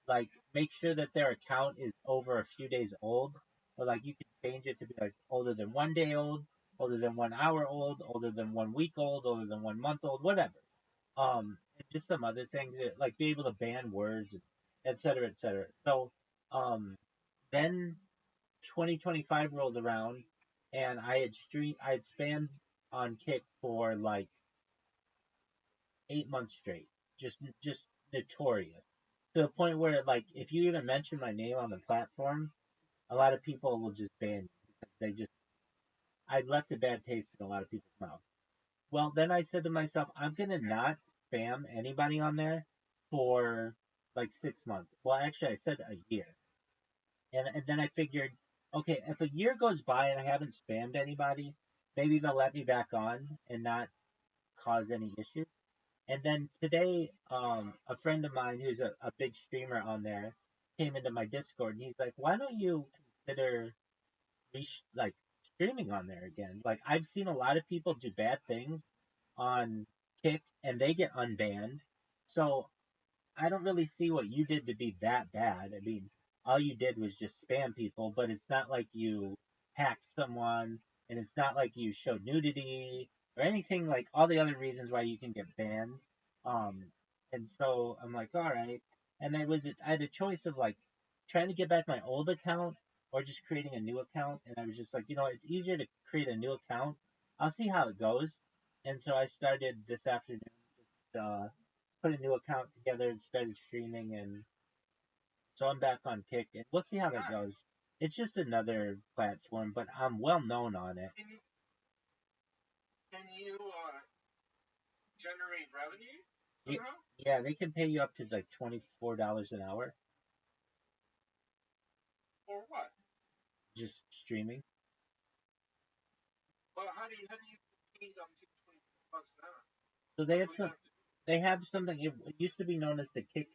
like make sure that their account is over a few days old, or like you can change it to be like older than 1 day old, older than 1 hour old, older than 1 week old, older than 1 month old, whatever. And just some other things like be able to ban words, et cetera, et cetera. So, um, then 2025 rolled around, and I had spammed on Kick for like 8 months straight, just notorious to the point where like if you even mention my name on the platform, a lot of people will just ban you because I left a bad taste in a lot of people's mouths. Well, then I said to myself, I'm gonna not spam anybody on there for like 6 months. Well, actually, I said a year, and then I figured, okay, if a year goes by and I haven't spammed anybody, maybe they'll let me back on and not cause any issues. And then today, a friend of mine who's a big streamer on there came into my Discord and he's like, "Why don't you consider like streaming on there again? Like I've seen a lot of people do bad things on Kick and they get unbanned. So I don't really see what you did to be that bad. I mean, all you did was just spam people, but it's not like you hacked someone, and it's not like you showed nudity or anything like all the other reasons why you can get banned. Um, and so I'm like, all right. And I had a choice of like trying to get back my old account or just creating a new account. And I was just like, it's easier to create a new account. I'll see how it goes. And so I started this afternoon. Put a new account together and started streaming, and so I'm back on Kick, and we'll see how that Nice. goes. It's just another platform, but I'm well known on it. Can you generate revenue Y- somehow? Yeah, they can pay you up to like $24 an hour Or what? just streaming. Well, how do you feed them to $20 an hour? So What do we have to do? they have something. It used to be known as the Kick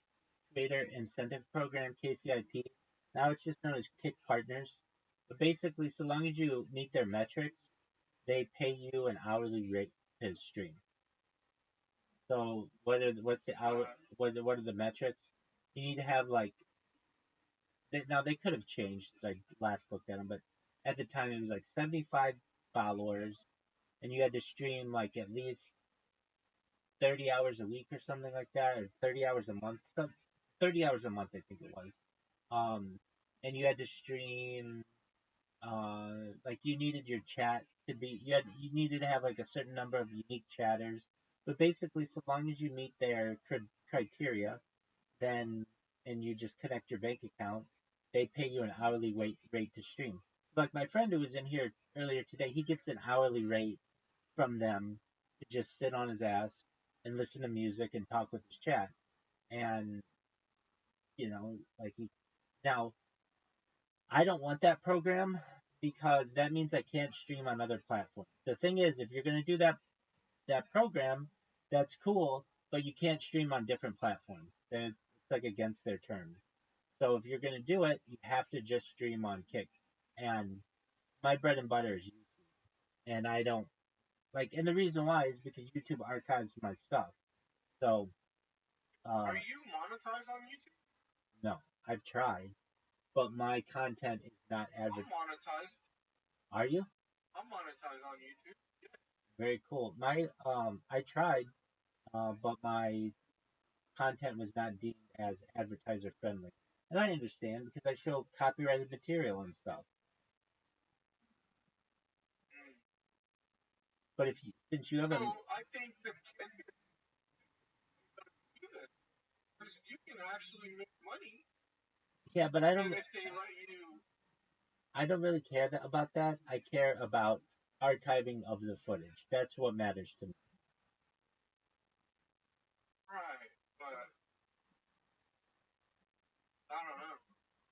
Creator Incentive Program (KCIP). Now it's just known as Kick Partners. But basically, so long as you meet their metrics, they pay you an hourly rate to stream. So what's the hour? Uh, What are the metrics? You need to have like now they could have changed since I last looked at them, but at the time it was like 75 followers, and you had to stream like at least 30 hours a week or something like that, or 30 hours a month. 30 hours a month I think it was. Um, and you had to stream like you needed your chat to be you needed to have like a certain number of unique chatters. But basically, so long as you meet their criteria, then and you just connect your bank account, they pay you an hourly rate to stream. Like my friend who was in here earlier today, he gets an hourly rate from them to just sit on his ass and listen to music and talk with his chat. And like he now I don't want that program because that means I can't stream on other platforms. The thing is, if you're going to do that program, that's cool, but you can't stream on different platforms. It's like against their terms. So if you're going to do it, you have to just stream on Kick. And my bread and butter is YouTube. And I don't and the reason why is because YouTube archives my stuff. So, are um, you monetized on YouTube? no, I've tried, but my content is not I'm advertised. monetized. Are you? I'm monetized on YouTube. Very cool. I tried, but my content was not deemed as advertiser friendly. And I understand because I show copyrighted material and stuff. Mm. But since you So haven't, I think the kick is good because you can actually make money, yeah, but and if they let you, I don't really care about that. I care about archiving of the footage. That's what matters to me. right? But I don't know.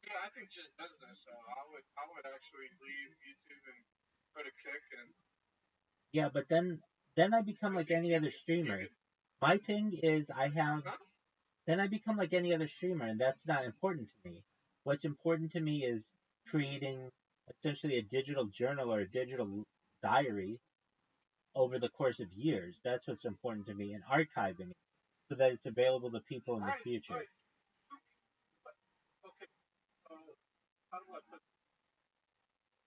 Yeah, I think just business. I would actually leave YouTube and go to Kick, and Yeah, but then I become I like think any you other could you streamer. could. My thing is Huh? then I become like any other streamer, and that's not important to me. What's important to me is creating essentially a digital journal or a digital diary over the course of years. That's what's important to me, and archiving it so that it's available to people in the Right, future. but okay. So how do I put?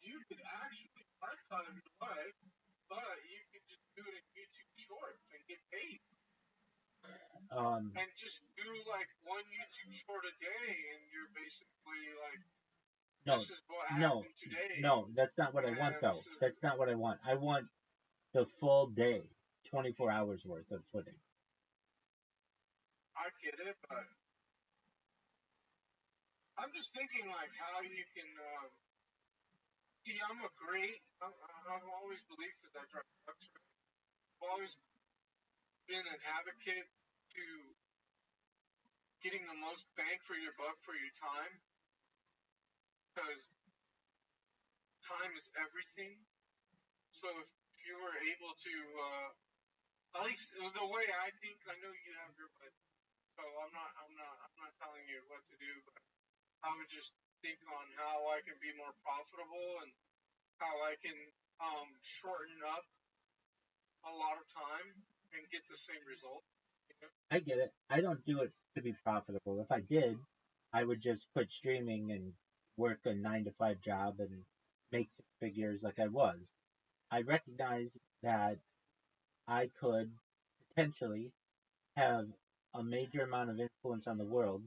You could actually archive your life, but you could just do it in YouTube Shorts and get paid, Um, and just do like one YouTube short a day, and you're basically like, no, this is what no, happened today, no, that's not what I want and though. That's not what I want. I want the full day, 24 hours worth of footage. I get it, but I'm just thinking like how you can. See, I've always believed because I drive trucks. I've always been an advocate to getting the most bang for your buck for your time because time is everything. So if you were able to, at least the way I think, I know you have your, but so I'm not telling you what to do, but I would just think on how I can be more profitable and how I can shorten up a lot of time and get the same result. I get it. I don't do it to be profitable. If I did, I would just quit streaming and work a 9 to 5 job and make 6 figures like I was. I recognize that I could potentially have a major amount of influence on the world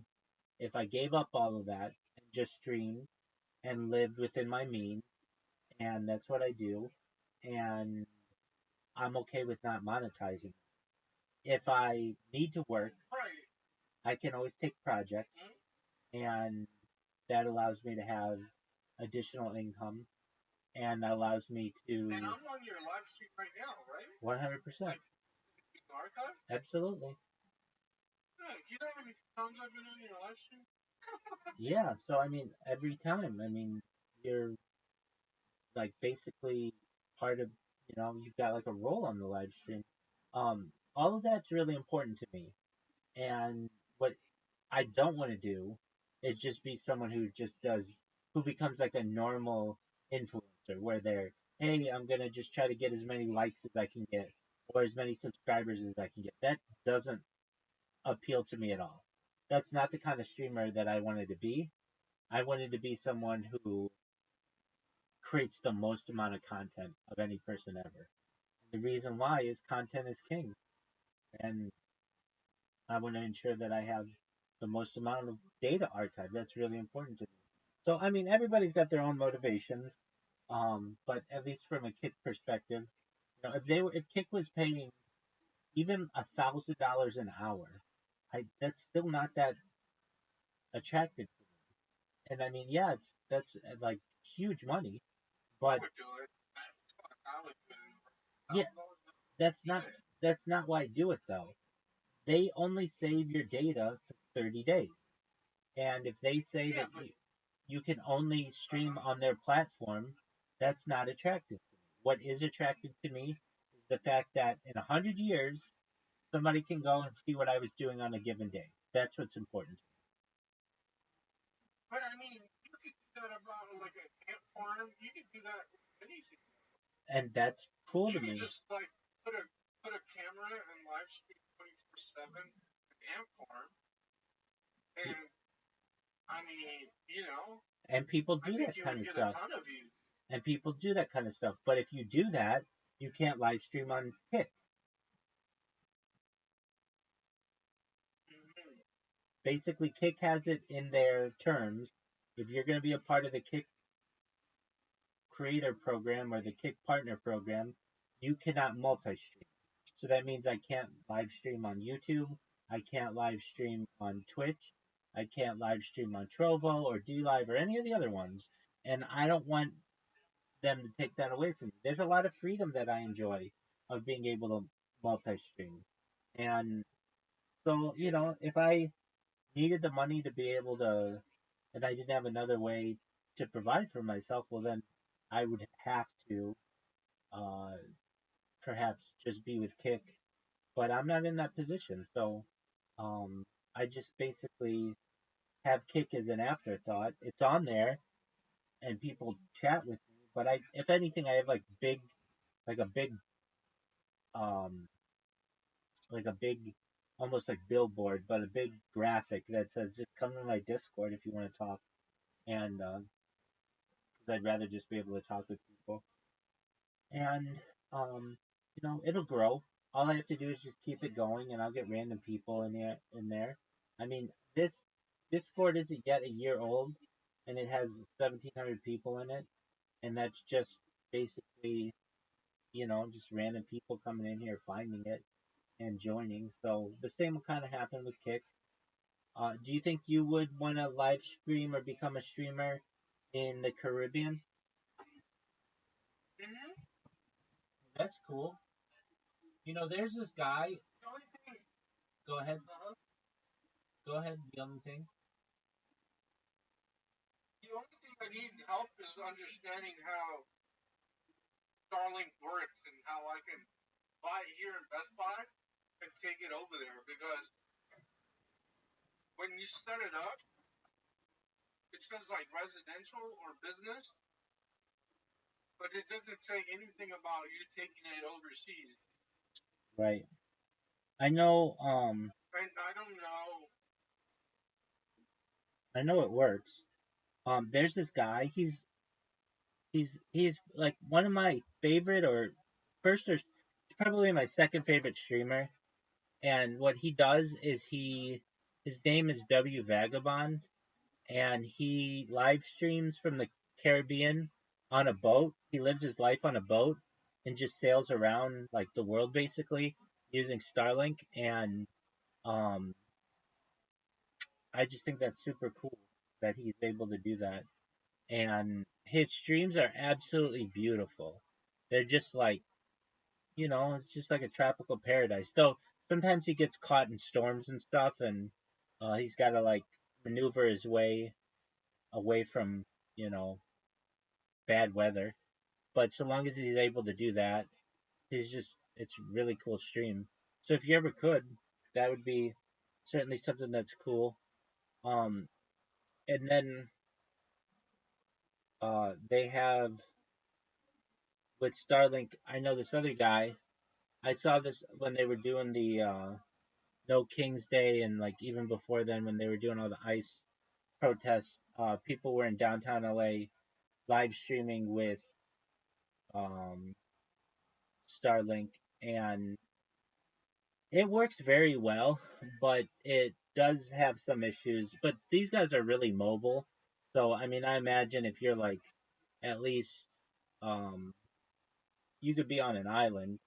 if I gave up all of that and just streamed and lived within my means. And that's what I do. And I'm okay with not monetizing. If I need to work, Right. I can always take projects, and that allows me to have additional income and allows me to And I'm on your live stream right now, right? 100%. Like, archive? Absolutely. Yeah, you know how many times I've been on your live stream? Yeah, so I mean, every time, I mean, you're like basically part of, you've got like a role on the live stream. All of that's really important to me. And what I don't want to do is just be someone who just does, who becomes like a normal influencer where they're, hey, I'm going to just try to get as many likes as I can get or as many subscribers as I can get. That doesn't appeal to me at all. That's not the kind of streamer that I wanted to be. I wanted to be someone who creates the most amount of content of any person ever. The reason why is content is king. And I want to ensure that I have the most amount of data archived. That's really important to me. So, I mean, everybody's got their own motivations. But at least from a Kick perspective, if Kick was paying even $1,000 an hour, that's still not that attractive. And I mean, yeah, that's like huge money, I but would do it. I would do it. yeah, that's not that's not why I do it though. They only save your data for 30 days. And if they say Yeah, that but you can only stream on their platform, that's not attractive to me. What is attractive to me is the fact that in 100 years, somebody can go and see what I was doing on a given day. That's what's important. but I mean, you could do that about like an ant farm. You could do that with anything. And that's cool You to could me. just like put a camera and live stream 24/7 an ant farm, and I mean, And people I do think that you kind would of get a stuff. ton of views. And people do that kind of stuff. But if you do that, you can't live stream on Kick. Mm-hmm. Basically, Kick has it in their terms. If you're going to be a part of the Kick creator program or the Kick partner program, you cannot multi-stream. So that means I can't live stream on YouTube. I can't live stream on Twitch. I can't live stream on Trovo or DLive or any of the other ones. And I don't want them to take that away from me. There's a lot of freedom that I enjoy of being able to multi-stream. And so, if I needed the money to be able to, and I didn't have another way to provide for myself, well, then I would have to uh, perhaps just be with Kick. But I'm not in that position. So I just basically have Kick as an afterthought. It's on there and people chat with me. But if anything, I have like a big, um, like a big, almost like billboard, but a big graphic that says, just come to my Discord if you want to talk. And, 'cause I'd rather just be able to talk with people. And, um, it'll grow. All I have to do is just keep it going, and I'll get random people in there. I mean, this Discord isn't yet a year old, and it has 1,700 people in it, and that's just basically, just random people coming in here, finding it, and joining. So the same will kind of happen with Kick. Do you think you would want to live stream or become a streamer in the Caribbean? Mm-hmm. That's cool. There's this guy. The only thing, Go ahead. uh, Go ahead. The only thing. the only thing I need help is understanding how Starlink works and how I can buy it here in Best Buy and take it over there because when you set it up, it says like residential or business, but it doesn't say anything about you taking it overseas. Right. I know And I don't know. I know it works. There's this guy. He's like one of my favorite or first or probably my second favorite streamer. And what he does is his name is W Vagabond, and he live streams from the Caribbean on a boat. He lives his life on a boat and just sails around like the world basically using Starlink. And um, I just think that's super cool that he's able to do that. And his streams are absolutely beautiful. They're just like, it's just like a tropical paradise. Though sometimes he gets caught in storms and stuff, and he's got to like maneuver his way away from, you know, bad weather. But so long as he's able to do that, it's really cool stream. So if you ever could, that would be certainly something that's cool. Um, and then they have with Starlink. I know this other guy. I saw this when they were doing the No King's Day, and like even before then when they were doing all the ICE protests. People were in downtown LA live streaming with um, Starlink, and it works very well, but it does have some issues. But these guys are really mobile, so I mean, I imagine if you're like at least um, you could be on an island,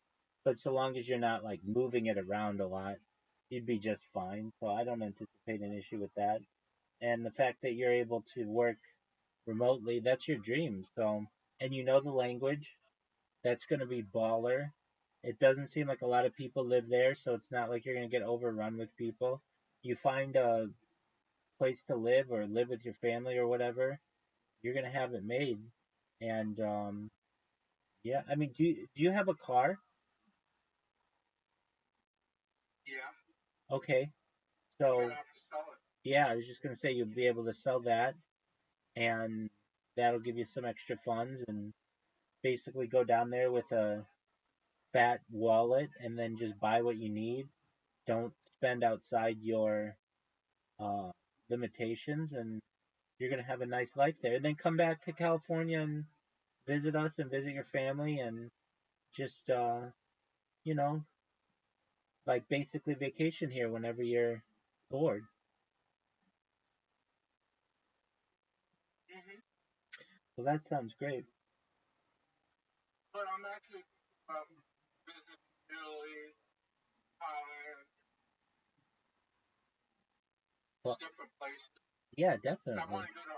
but so long as you're not like moving it around a lot, you'd be just fine. So I don't anticipate an issue with that. And the fact that you're able to work remotely, that's your dream. So, and you know the language, that's going to be baller. It doesn't seem like a lot of people live there, so it's not like you're going to get overrun with people. You find a place to live or live with your family or whatever, you're going to have it made. And yeah, I mean, do you have a car? Yeah. Okay, I'm so gonna have to sell it. yeah, I was just going to say you'll be able to sell that, and that'll give you some extra funds, and basically go down there with a fat wallet and then just buy what you need. Don't spend outside your uh, limitations, and you're gonna have a nice life there. And then come back to California and visit us and visit your family, and just you know, like basically vacation here whenever you're bored. Hmm. Well, that sounds great. But I'm actually visit Italy, Thailand, Well, different places. yeah, I want definitely. to go to